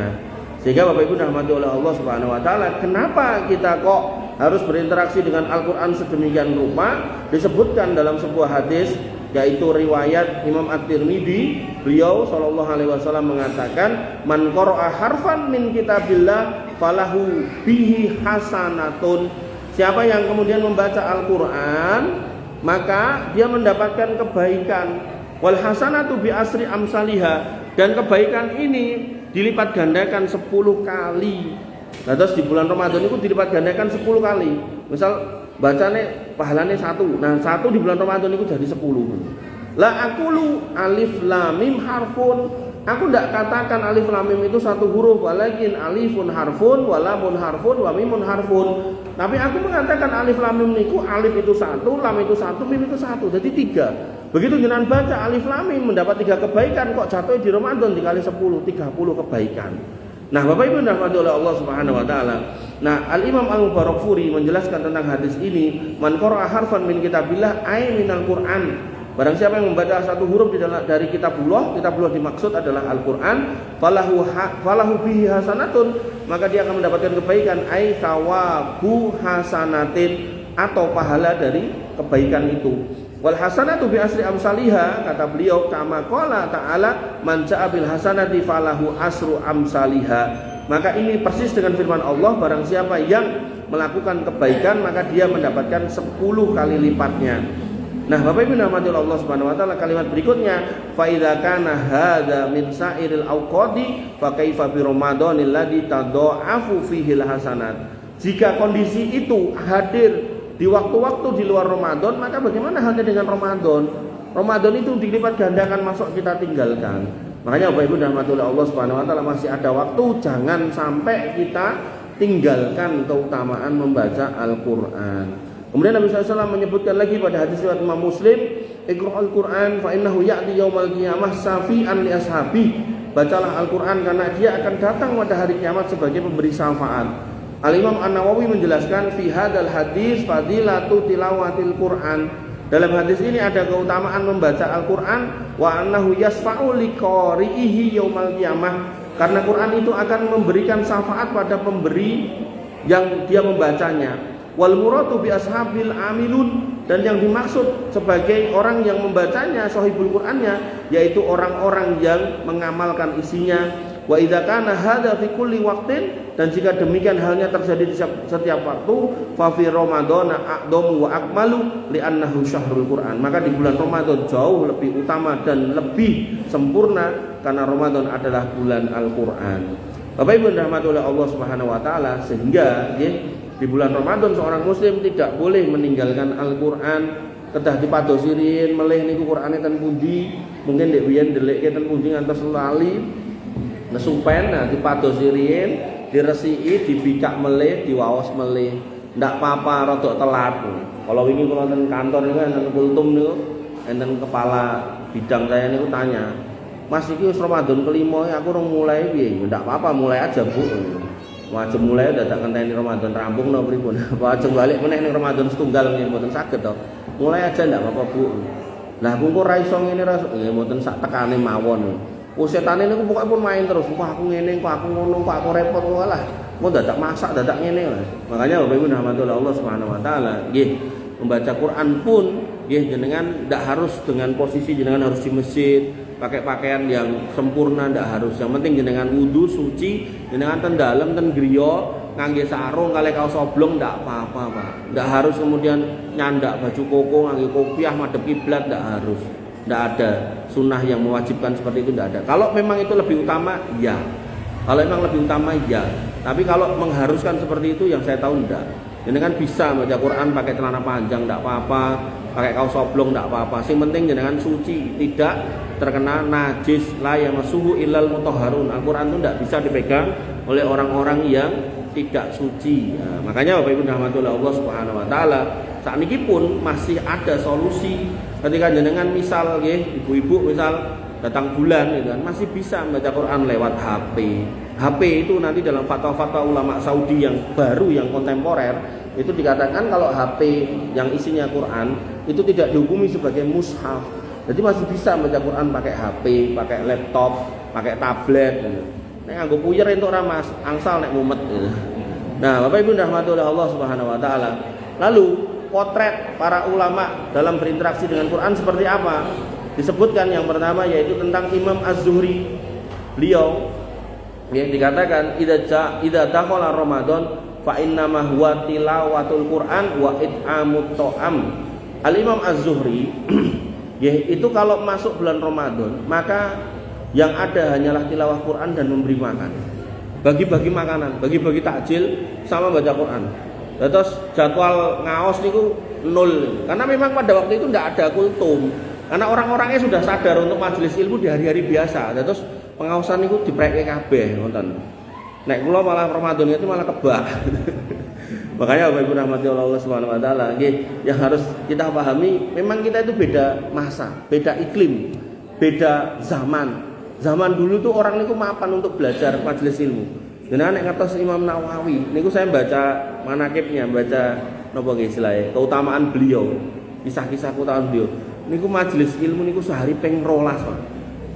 Sehingga Bapak Ibu dirahmati oleh Allah Subhanahu wa taala, kenapa kita kok harus berinteraksi dengan Al-Quran sedemikian rupa? Disebutkan dalam sebuah hadis, yaitu riwayat Imam At-Tirmidzi, beliau sallallahu alaihi wasallam mengatakan, man qara'a harfan min kitabillah falahu bihi hasanatun. Siapa yang kemudian membaca Al-Quran, maka dia mendapatkan kebaikan. Wal hasanatu bi asri amsalihha, dan kebaikan ini dilipat gandakan 10 kali. Nah, terus di bulan Ramadan itu dilipat gandakan 10 kali. Misal bacane pahalane 1. Nah, 1 di bulan Ramadan itu jadi 10. La aqulu alif lam mim harfun. Aku tidak katakan alif lam mim itu satu huruf, walakin alifun harfun, walamun harfun, wa mimun harfun. Tapi aku mengatakan alif lam mim niku, alif itu 1, lam itu 1, mim itu 1, jadi 3. Begitu jenengan baca alif lam mim mendapat 3 kebaikan, kok jatuh di Ramadan dikali 10, 30 kebaikan. Nah, Bapak Ibu dirahmati oleh Allah Subhanahu wa taala. Nah, Al-Imam Al-Mubarakfuri menjelaskan tentang hadis ini, man qara'a harfan min kitabillah ay minal Qur'an. Barang siapa yang membaca satu huruf dari kitabullah dimaksud adalah Al-Qur'an, falahu bihi hasanatun, maka dia akan mendapatkan kebaikan, ai thawabu hasanatin, atau pahala dari kebaikan itu. Wal hasanatu bi asri amsalihha, kata beliau, kama qala ta'ala, man ja'a bil hasanati falahu asru amsalihha. Maka ini persis dengan firman Allah, barang siapa yang melakukan kebaikan maka dia mendapatkan 10 kali lipatnya. Nah, Bapak Ibu dirahmati Allah Subhanahu wa taala, kalimat berikutnya, fa idza kana hadza min sa'iril awqati fa kaifa bi ramadhanil ladzi tadha'afu fihi hasanat. Jika kondisi itu hadir di waktu-waktu di luar Ramadan, maka bagaimana halnya dengan Ramadan? Ramadan itu dilipat gandakan, masuk kita tinggalkan. Makanya Bapak Ibu dirahmati Allah Subhanahu wa taala, masih ada waktu, jangan sampai kita tinggalkan keutamaan membaca Al-Qur'an. Kemudian Nabi SAW menyebutkan lagi pada hadis riwayat Imam Muslim, Iqra'ul Qur'an fa innahu ya'ti yaumal qiyamah safi'an li ashabi. Bacalah Al-Qur'an karena dia akan datang pada hari kiamat sebagai pemberi syafaat. Al-Imam An-Nawawi menjelaskan fi hadzal hadis fadilatu tilawatil Qur'an. Dalam hadis ini ada keutamaan membaca Al-Qur'an, wa annahu yasfa'u liqari'ihi yaumal qiyamah. Karena Qur'an itu akan memberikan syafaat pada pemberi yang dia membacanya. Wal muradu bi ashabil amilun, dan yang dimaksud sebagai orang yang membacanya, sahibul Qur'annya, yaitu orang-orang yang mengamalkan isinya. Wa idza kana hadza fi kulli waqtin, dan jika demikian halnya terjadi di setiap waktu, fa fi ramadhana aqdamu wa akmalu li'annahu syahrul Qur'an. Maka di bulan Ramadan jauh lebih utama dan lebih sempurna karena Ramadan adalah bulan Al-Qur'an. Bapak Ibu dirahmati oleh Allah Subhanahu wa taala, sehingga di bulan Ramadan seorang muslim tidak boleh meninggalkan Al-Qur'an. Kedah dipadosirin melih niku Qur'ane ten pundi, mungkin ndek biyen ndelekke ten pundi ngantos lali. Nesupen nah dipadosirin, diresiki, dibikak melih, diwaos melih. Ndak apa-apa rada telat. Kalau wingi kula ten kantor niku enten kultum niku, enten kepala bidang saya niku tanya, "Mas iki wis Ramadan kelima aku urung mulai piye?" "Ndak apa-apa, mulai aja, Bu." Wajib mulai dadak ngenteni Ramadan rampung napa pripun? Wajib balik meneh ning Ramadan setunggal nggih mboten saged to. Mulai aja ndak apa-apa, Bu. Lah aku kok ra iso ngene ra nggih mboten sak tekane mawon. Setane niku pokoke pun main terus. Wah aku ngene, kok aku ngono, kok aku repot walah. Kok dadak masak, dadak ngene. Makanya Bapak Ibu rahmatullah Allah Subhanahu wa taala, nggih, membaca Quran pun nggih jenengan ndak harus dengan posisi jenengan harus di masjid, pakai pakaian yang sempurna, ndak harus. Yang penting jenengan wudu suci, jenengan ten dalem ten griya ngangge sarung kali kaos oblong ndak apa-apa, Pak. Ndak harus kemudian nyandak baju koko ngangge kopiah madhep kiblat, ndak harus. Ndak ada sunnah yang mewajibkan seperti itu, ndak ada. Kalau memang itu lebih utama, ya. Kalau memang lebih utama, ya. Tapi kalau mengharuskan seperti itu yang saya tahu ndak. Ini kan bisa baca Quran pakai celana panjang ndak apa-apa, pakai kaos oblong ndak apa-apa. Sing penting jenengan suci, tidak terkena najis, la yamassuhu illal mutahharun. Al-Qur'an itu ndak bisa dipegang oleh orang-orang yang tidak suci. Nah, makanya Bapak Ibu rahmatullah Allah Subhanahu wa taala, saat ini pun masih ada solusi ketika jenengan misal nggih, ibu-ibu misal datang bulan gitu kan, masih bisa membaca Quran lewat HP. HP itu nanti dalam fatwa-fatwa ulama Saudi yang baru yang kontemporer itu dikatakan kalau HP yang isinya Quran itu tidak dihukumi sebagai mushaf. Jadi masih bisa membaca Quran pakai HP, pakai laptop, pakai tablet gitu. Nek nganggo puyer entuk ora Mas, angsal nek mumet gitu. Nah, Bapak Ibu rahmatullah Allah Subhanahu wa taala. Lalu potret para ulama dalam berinteraksi dengan Quran seperti apa? Disebutkan yang pertama yaitu tentang Imam Az-Zuhri. Beliau yang dikatakan idza dakhala Ramadan fa inna ma huwa tilawatul Quran wa it'amut ta'am. Al-Imam Az-Zuhri yaitu kalau masuk bulan Ramadan maka yang ada hanyalah tilawah Quran dan memberi makan. Bagi-bagi makanan, bagi-bagi takjil sama baca Quran. Terus jadwal ngaos niku nol. Karena memang pada waktu itu tidak ada kultum. Karena orang-orangnya sudah sadar untuk majelis ilmu di hari-hari biasa. Terus pengawasan itu dipreke kabeh ngoten. Nek kula malah Ramadan itu malah kebak. Makanya Bapak Ibu rahmatullah Allah Subhanahu wa taala, yang harus kita pahami memang kita itu beda masa, beda iklim, beda zaman. Zaman dulu tuh orang niku mapan untuk belajar majelis ilmu. Jenengan nek ngertos Imam Nawawi, niku saya baca manakibnya, baca napa nggih istilahnya, keutamaan beliau, kisah-kisah keutamaan beliau. Niku majelis ilmu niku sehari ping 12, Pak.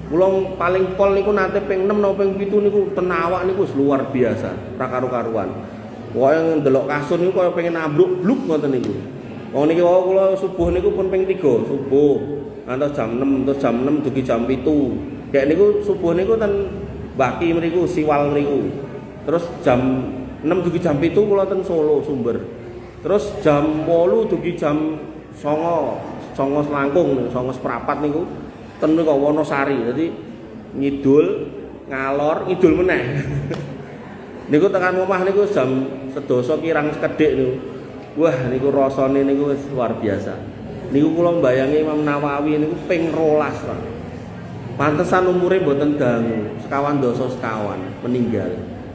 Kula paling pol niku nate ping 6 napa ping 7 niku tenawak niku luar biasa, ra karo-karuan. Pokoke ndelok kasur niku kaya pengen ambruk bluk ngoten niku. Wong niki wae kula subuh niku pun ping 3 subuh. Ngantos jam 6, terus jam 6 dugi jam 7. Kayak niku subuh niku ten Baki mriku, Siwal mriku. Terus jam 6 dugi jam 7 kula ten Solo Sumber. Terus jam 8 dugi jam 9 selangkung, 9 seprapat niku ten kok Wonosari. Dadi ngidul, ngalor, ngidul meneh. Niku tekan omah niku jam 11 kirang sekedhik niku. Wah, niku rasane niku wis luar biasa. Niku kula mbayangi Imam Nawawi niku ping 12, Pak. Pantesan umure mboten dangu, sekawan dosa sekawan meninggal.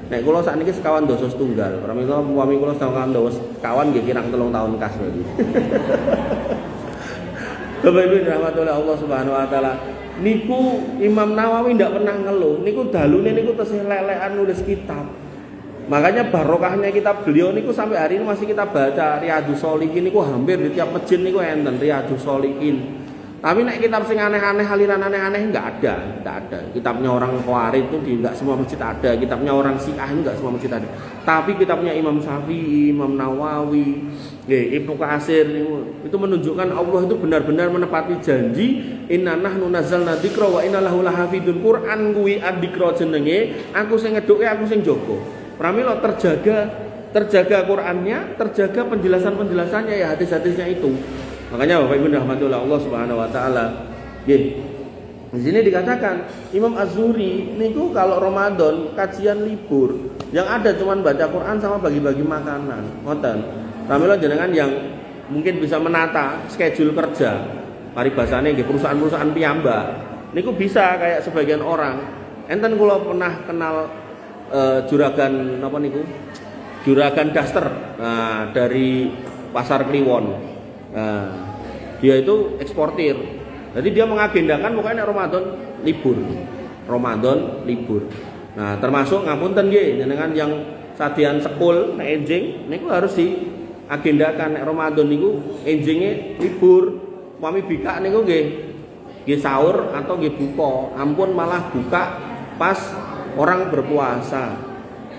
Nek kula sakniki sekawan dosa setunggal. Pramila umpami kula sekawan dosa sekawan nggih kirang 3 tahun kas berarti. Bapak Ibu rahmatullah Allah Subhanahu wa taala. Niku Imam Nawawi ndak pernah ngeluh. Niku dalune niku tesih lelekan nulis kitab. Makanya barokahnya kitab beliau niku sampai hari ini masih kita baca. Riyadhus Shalihin niku hampir di tiap masjid niku enten Riyadhus Shalihin. Tapi nek kitab sing aneh-aneh, aliran aneh-aneh enggak ada. Kitabnya orang Khawarij itu di enggak semua masjid ada, kitabnya orang Syiah enggak semua masjid ada. Tapi kitabnya Imam Syafi'i, Imam Nawawi, Ibnu Katsir itu menunjukkan Allah itu benar-benar menepati janji, inna nahnu nazzalna dzikra wa inna lahu lahafidun. Quran kuwi adzikra jenenge, aku sing ngeduke, aku sing jaga. Pramila terjaga Qurannya, terjaga penjelasan-penjelasannya ya hadis-hadisnya itu. Makanya Bapak Ibu rahmatullah Allah Subhanahu wa taala. Nggih. Di sini dikatakan Imam Az-Zuhri niku kalau Ramadan kajian libur, yang ada cuman baca Quran sama bagi-bagi makanan. Ngoten. Pramila jenengan yang mungkin bisa menata schedule kerja, paribasane nggih perusahaan-perusahaan piyambak. Niku bisa kayak sebagian orang. Enten kula pernah kenal juragan napa niku? Juragan daster. Nah, dari Pasar Kliwon. Nah, dia itu eksportir. Jadi dia mengagendakan pokoknya Ramadan libur. Nah, termasuk ngapunten nggih jenengan yang sadian sekul nek enjing niku harus diagendakan nek Ramadan niku enjinge libur. Mami bikak niku nggih sahur atau nggih buka. Ampun malah buka pas orang berpuasa.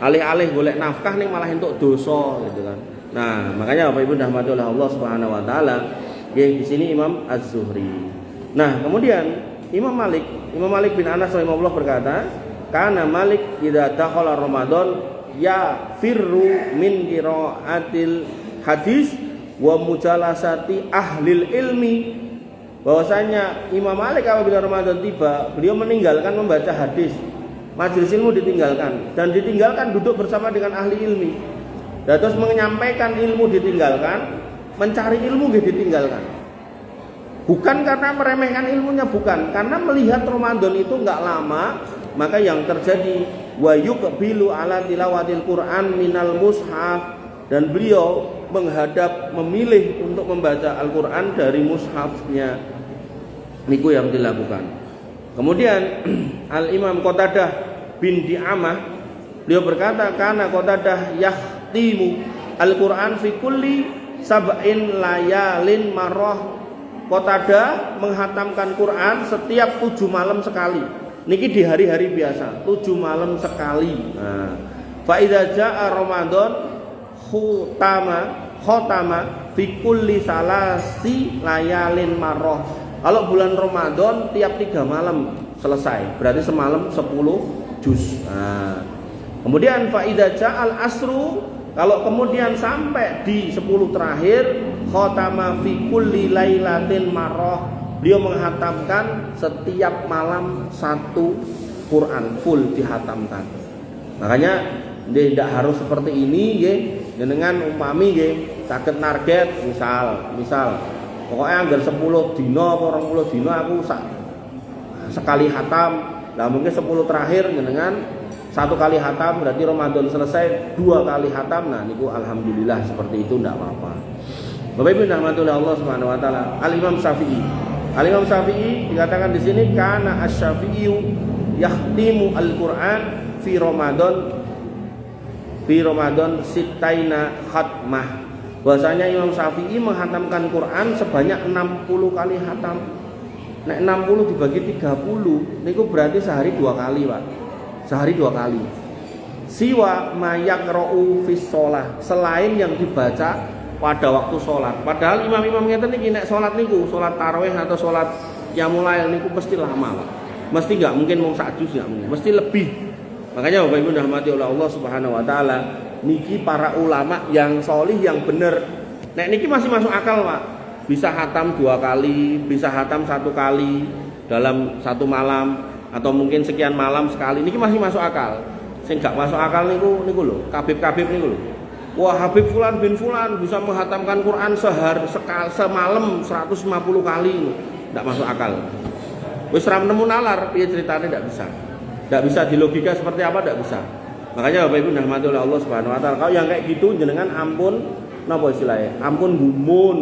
Alih-alih golek nafkah ning malah entuk dosa gitu kan. Nah, makanya Bapak Ibu rahmatullah Allah Subhanahu wa taala, di sini Imam Az-Zuhri. Nah, kemudian Imam Malik bin Anas rahimahullah berkata, "Kana Malik idza dakhala Ramadan ya firru min qiraatil hadis wa mujalasati ahlil ilmi. Bahwasanya Imam Malik apabila Ramadan tiba, beliau meninggalkan membaca hadis, majelis ilmu ditinggalkan, dan ditinggalkan duduk bersama dengan ahli ilmi. Dan terus menyampaikan ilmu ditinggalkan, mencari ilmu ditinggalkan. Bukan karena meremehkan ilmunya, bukan, karena melihat Ramadan itu enggak lama, maka yang terjadi wa yuqbilu ala tilawatil Quran minal mushaf, dan beliau memilih untuk membaca Al-Quran dari mushafnya. Niku yang dilakukan. Kemudian Al-Imam Qatadah bin Di'amah, beliau berkata, karena Qatadah yahtimu Al-Quran fi kulli sab'in layalin marrah. Qatadah menghatamkan Quran setiap 7 malam sekali. Niki di hari-hari biasa, 7 malam sekali. Nah, fa idza jaa Ramadan khotama fi kulli salasi layalin marrah. Kalau bulan Ramadan tiap 3 malam selesai, berarti semalam 10 juz. Nah, kemudian fa idza ja'al asru, kalau kemudian sampai di 10 terakhir, khotama fi kulli lailatin marrah, beliau menghatamkan setiap malam 1 Quran full dihatamkan. Makanya tidak harus seperti ini nggih, jenengan umpami nggih saged target misal pokoknya anggar 10 dina apa 20 dina aku sekali hatam. Lah mungkin 10 terakhir jenengan 1 kali hatam, berarti Ramadan selesai 2 kali hatam. Nah niku alhamdulillah seperti itu ndak apa-apa. Bapak Ibu rahmatullah Allah Subhanahu wa taala. Al-Imam Syafi'i dikatakan di sini kana asy-Syafi'i yahtimu Al-Qur'an fi Ramadan sitaina khatmah. Bahwasanya Imam Syafi'i menghatamkan Quran sebanyak 60 kali hatam. Nek 60 dibagi 30 niku berarti sehari 2 kali, Pak. Sehari 2 kali. Siwa mayaqra'u fis shalah, selain yang dibaca pada waktu sholat. Padahal imam-imam ngeten niki nek sholat niku, sholat tarawih atau sholat qiyamul lail niku mesti lama, Pak. Mesti enggak mungkin mau sak juz, enggak mungkin. Mesti lebih. Makanya Bapak Ibu rahmati oleh Allah Subhanahu wa taala, niki para ulama yang sholih yang bener. Nek niki masih masuk akal, Pak. Bisa hatam 2 kali, bisa hatam 1 kali dalam 1 malam, atau mungkin sekian malam sekali. Niki masih masuk akal. Sing gak masuk akal niku lho, Habib niku lho. Wah, Habib Fulan bin Fulan bisa menghatamkan Quran semalam 150 kali. Tidak masuk akal. Wis ra nemu nalar, piye ceritane ndak bisa. Ndak bisa dilogika seperti apa, ndak bisa. Makanya Bapak Ibu rahmati oleh Allah Subhanahu wa taala, kalau yang kayak gitu jenengan ampun napa istilahnya? Ampun gumun.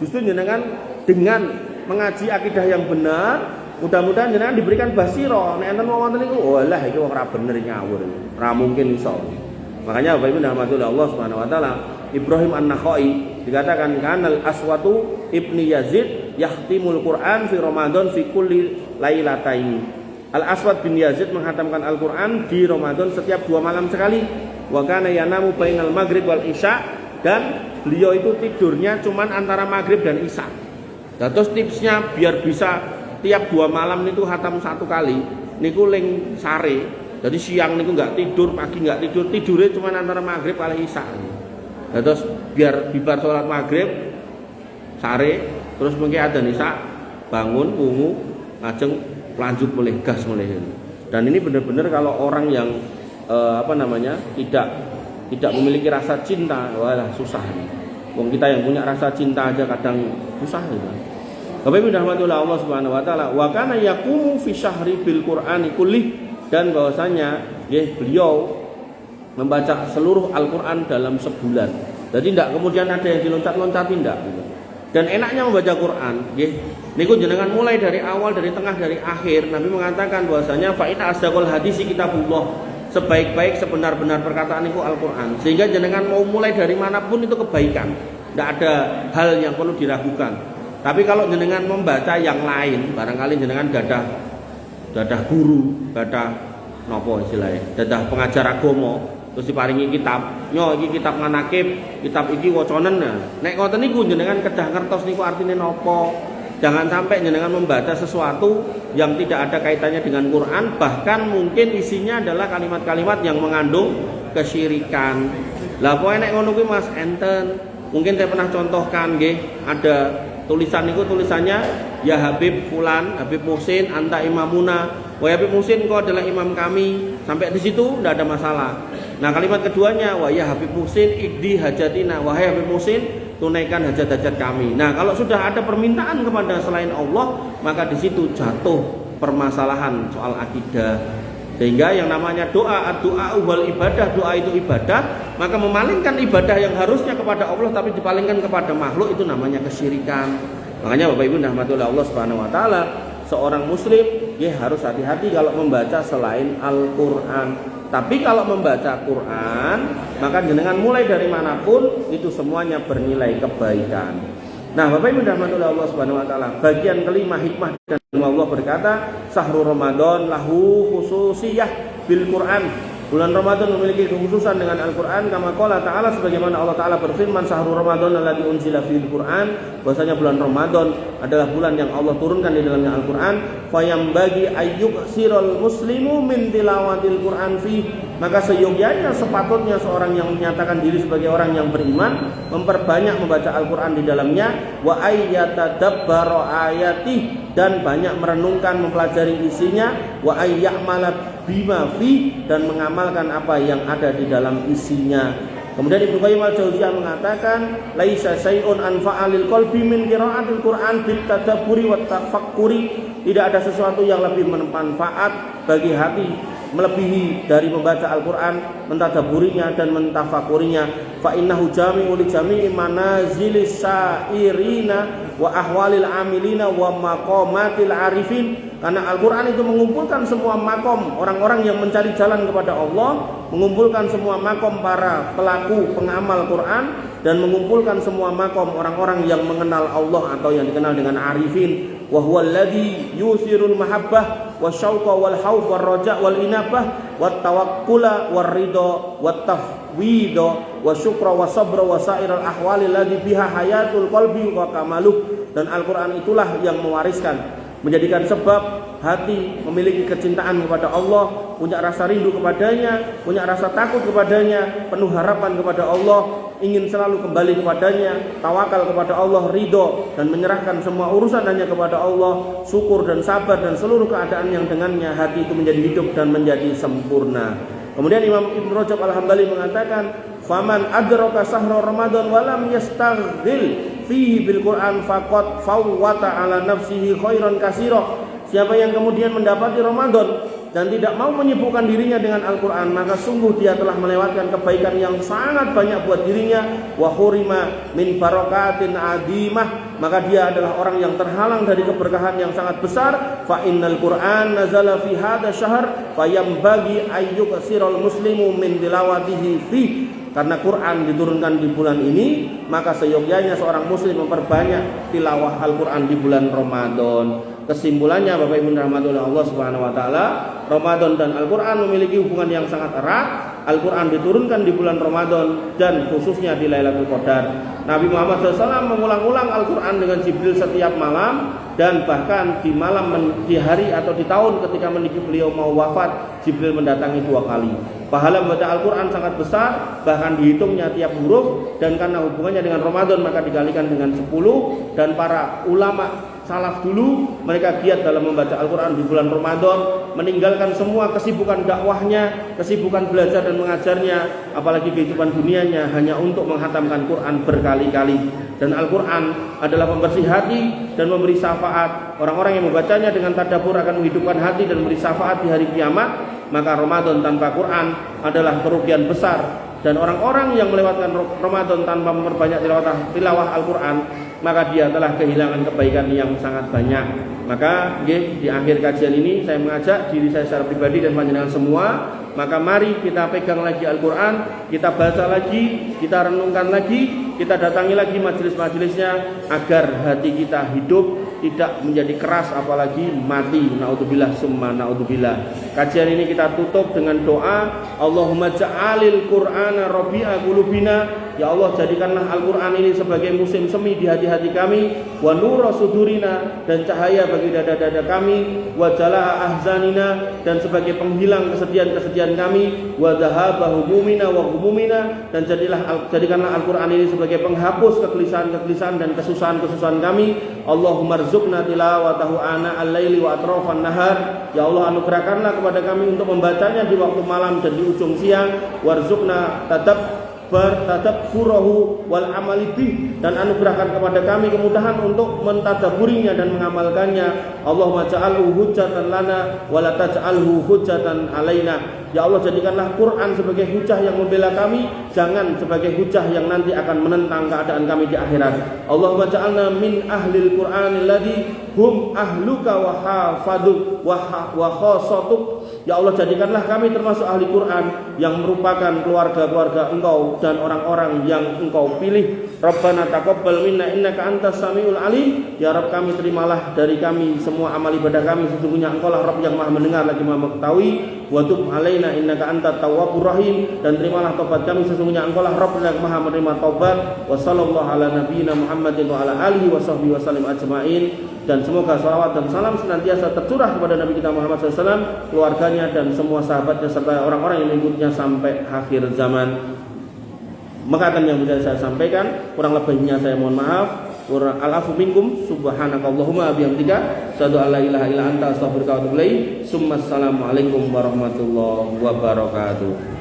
Justru jenengan dengan mengaji akidah yang benar, mudah-mudahan jenengan diberikan basira. Nek enten wong ngoten niku, walah iki wong ora bener ngawur. Ora mungkin iso. Makanya Bapak Ibu rahmatullah Allah Subhanahu wa taala, Ibrahim An-Nakhai dikatakan kanal Aswatu ibni Yazid yahtimul Quran fi Ramadan fi kulli lailataini. Al-Aswad bin Yazid menghatamkan Al-Quran di Ramadan setiap 2 malam sekali. Wa kana yanamu bainal maghrib wal isya, dan beliau itu tidurnya cuman antara maghrib dan isya. Dan terus tipsnya biar bisa tiap 2 malam itu hatam 1 kali, niku ling sare. Jadi siang niku enggak tidur, pagi enggak tidur, tidurnya cuma antara maghrib kali isya. Nah, terus biar bibar sholat maghrib sare, terus mungkin ada isya, bangun wungu, lajeng lanjut mulai gas mulai. Dan ini benar-benar kalau orang yang tidak memiliki rasa cinta, walah susah. Wong kita yang punya rasa cinta aja kadang susah gitu. Bapak Ibu rahmatullah Allah Subhanahu wa taala, wa kana yaqumu fi syahri bil Qur'ani kullih, dan bahwasanya beliau membaca seluruh Al-Quran dalam sebulan. Jadi tidak kemudian ada yang diloncat-loncatin, tidak. Dan enaknya membaca Quran, niku jenengan mulai dari awal, dari tengah, dari akhir. Nabi mengatakan bahwasanya fa inna asdaqal hadisi kitabullah, sebaik-baik sebenar-benar perkataan niku Al-Quran. Sehingga jenengan mau mulai dari manapun itu kebaikan, tidak ada hal yang perlu diragukan. Tapi kalau jenengan membaca yang lain, barangkali jenengan gadah guru, gadah nopo istilahnya, gadah pengajar agama, terus diparingi kitab, iki kitab manakib, kitab iki wacanen. Nek ngoten niku jenengan kedah ngertos niku artine nopo, Jangan sampai jenengan membaca sesuatu yang tidak ada kaitannya dengan Quran, bahkan mungkin isinya adalah kalimat-kalimat yang mengandung kesyirikan. Lah pokoke nek ngono kuwi Mas enten, mungkin saya pernah contohkan nggih, ada tulisan itu tulisannya ya Habib Fulan, Habib Muhsin, anta imamuna. Wahai Habib Muhsin, engkau adalah imam kami. Sampai di situ tidak ada masalah. Nah, kalimat keduanya, wahai Habib Muhsin, ikdi hajatina. Wahai Habib Muhsin, tunaikan hajat-hajat kami. Nah, kalau sudah ada permintaan kepada selain Allah, maka di situ jatuh permasalahan soal akidah. Sehingga yang namanya doa wal ibadah, doa itu ibadah, maka memalingkan ibadah yang harusnya kepada Allah tapi dipalingkan kepada makhluk, itu namanya kesyirikan. Makanya Bapak Ibu rahmatullah Allah Subhanahu wa taala, seorang muslim ya harus hati-hati kalau membaca selain Al-Qur'an. Tapi kalau membaca Quran, maka jenengan mulai dari manapun itu semuanya bernilai kebaikan. Nah, Bapak Ibu rahmatullah Allah Subhanahu wa taala, bagian kelima hikmah dan Allah berkata, "Syahrul Ramadan lahu khususiyah bil Quran." Bulan Ramadan memiliki kekhususan dengan Al-Qur'an, kama qala ta'ala, sebagaimana Allah taala berfirman, "Syahrul Ramadan alladzi unzila fil Qur'an." Bahwasanya bulan Ramadan adalah bulan yang Allah turunkan di dalamnya Al-Qur'an. Fayam bagi ayyuksirul muslimu min tilawatil Qur'an fi. Maka seyogyanya sepatutnya seorang yang menyatakan diri sebagai orang yang beriman memperbanyak membaca Al-Qur'an di dalamnya, wa ayyatadabbara ayati, dan banyak merenungkan mempelajari isinya, wa ayya'mala bima fi, dan mengamalkan apa yang ada di dalam isinya. Kemudian Ibnu Qayyim al-Jauziyah mengatakan, laisa syai'un anfa'alil qalbi min qira'atil Qur'an bit tadabburi wat tafakkuri. Tidak ada sesuatu yang lebih bermanfaat bagi hati melebihi dari membaca Al-Qur'an, mentadaburinya dan mentafakurinya. Fa innahu jami'u li jami'i manazilis sa'irina wa ahwalil amilina wa maqamatil arifin. Karena Al-Qur'an itu mengumpulkan semua makom orang-orang yang mencari jalan kepada Allah, mengumpulkan semua makom para pelaku pengamal Quran, dan mengumpulkan semua makom orang-orang yang mengenal Allah atau yang dikenal dengan arifin. Wa huwa alladhi yusirul mahabbah wasyauqa wal khauf war raja wal inabah wat tawakkula war ridha wat tafwida wasyukra wasabra wasairal ahwali alladhi biha hayatul qalbi wa kamaluh. Dan Al-Qur'an itulah yang mewariskan, menjadikan sebab hati memiliki kecintaan kepada Allah, punya rasa rindu kepadanya, punya rasa takut kepadanya, penuh harapan kepada Allah, ingin selalu kembali kepadanya, tawakal kepada Allah, ridho dan menyerahkan semua urusan hanya kepada Allah, syukur dan sabar dan seluruh keadaan yang dengannya hati itu menjadi hidup dan menjadi sempurna. Kemudian Imam Ibn Rajab Al-Hambali mengatakan, faman adraka sahra Ramadan walam yastaghil fihi bil Quran faqad fawwata ala nafsihi khairan katsira. Siapa yang kemudian mendapati Ramadan dan tidak mau menyibukkan dirinya dengan Al-Quran, maka sungguh dia telah melewatkan kebaikan yang sangat banyak buat dirinya. Wa hurima min barakatin adimah, maka dia adalah orang yang terhalang dari keberkahan yang sangat besar. Fa innal Qur'an nazala fi hadha syahr fayambagi ayyuksirul muslimu min tilawatihi fi. Karena Quran diturunkan di bulan ini, maka seyogyanya seorang muslim memperbanyak tilawah Al-Quran di bulan Ramadan. Kesimpulannya Bapak Ibu rahmatullah Allah Subhanahu wa taala, Ramadan dan Al-Quran memiliki hubungan yang sangat erat. Al-Quran diturunkan di bulan Ramadan dan khususnya di Lailatul Qadar. Nabi Muhammad SAW mengulang-ulang Al-Quran dengan Jibril setiap malam, dan bahkan di hari atau di tahun ketika beliau mau wafat, Jibril mendatangi 2 kali. Pahala membaca Al-Quran sangat besar, bahkan dihitungnya tiap huruf, dan karena hubungannya dengan Ramadan maka dikalikan dengan 10. Dan para ulama salaf dulu mereka giat dalam membaca Al-Quran di bulan Ramadan, meninggalkan semua kesibukan dakwahnya, kesibukan belajar dan mengajarnya, apalagi kehidupan dunianya, hanya untuk menghatamkan Quran berkali-kali. Dan Al-Quran adalah pembersih hati dan memberi syafaat. Orang-orang yang membacanya dengan tadabbur akan menghidupkan hati dan memberi syafaat di hari kiamat. Maka Ramadan tanpa Quran adalah kerugian besar. Dan orang-orang yang melewatkan Ramadan tanpa memperbanyak tilawah Al-Quran, maka dia telah kehilangan kebaikan yang sangat banyak. Maka di akhir kajian ini saya mengajak diri saya secara pribadi dan panjenengan semua, maka mari kita pegang lagi Al-Quran, kita baca lagi, kita renungkan lagi, kita datangi lagi majelis-majelisnya, agar hati kita hidup tidak menjadi keras apalagi mati. Naudzubillah summa naudzubillah. Kajian ini kita tutup dengan doa, Allahumma ja'alil Qur'ana rabi'a qulubina. Ya Allah, jadikanlah Al-Qur'an ini sebagai musim semi di hati-hati kami, wa nura sudurina, dan cahaya bagi dada-dada kami, wa jalaa ahzanina, dan sebagai penghilang kesedihan-kesedihan kami, wa dhahaba humumina wa humumina, dan jadikanlah Al-Qur'an ini sebagai penghapus kegelisahan-kegelisahan dan kesusahan-kesusahan kami. Allahumma rzuqna tilawatahu ana al-laili wa atrafan nahar. Ya Allah, anugerahkanlah kepada kami untuk membacanya di waktu malam dan di ujung siang. Warzuqna tadabburahu wal amali bih, dan anugerahkan kepada kami kemudahan untuk mentadaburinya dan mengamalkannya. Allahumma ja'alhu hujjatan lana wa la taj'alhu hujjatan alaina. Ya Allah, jadikanlah Quran sebagai hujah yang membela kami, jangan sebagai hujah yang nanti akan menentang keadaan kami di akhirat. Allahumma ja'alna min ahlil Qur'anil ladzi hum ahluka wa hafaduk wa khasatuk. Ya Allah, jadikanlah kami termasuk ahli Quran yang merupakan keluarga-keluarga Engkau dan orang-orang yang Engkau pilih. Rabbana taqabbal minna innaka antas samiul alim. Ya Rabb, kami terimalah dari kami semua amal ibadah kami, sesungguhnya Engkau lah Rabb yang Maha mendengar lagi Maha mengetahui. Wa tub alaina innaka antat tawwabur rahim, dan terimalah taubat kami, sesungguhnya Engkau lah Rabb yang Maha menerima taubat. Wa sallallahu ala nabiyyina Muhammadin wa ala alihi wa sahbihi wa sallim ajmain. Dan semoga salawat dan salam senantiasa tercurah kepada Nabi kita Muhammad SAW, keluarganya dan semua sahabatnya serta orang-orang yang mengikutnya sampai akhir zaman. Maka akan yang bisa saya sampaikan, kurang lebihnya saya mohon maaf. Al-afu minkum, subhanakallahumma bihamdika, asyhadu an la ilaha illa anta, astaghfiruka wa atubu ilaik. Assalamualaikum warahmatullahi wabarakatuh.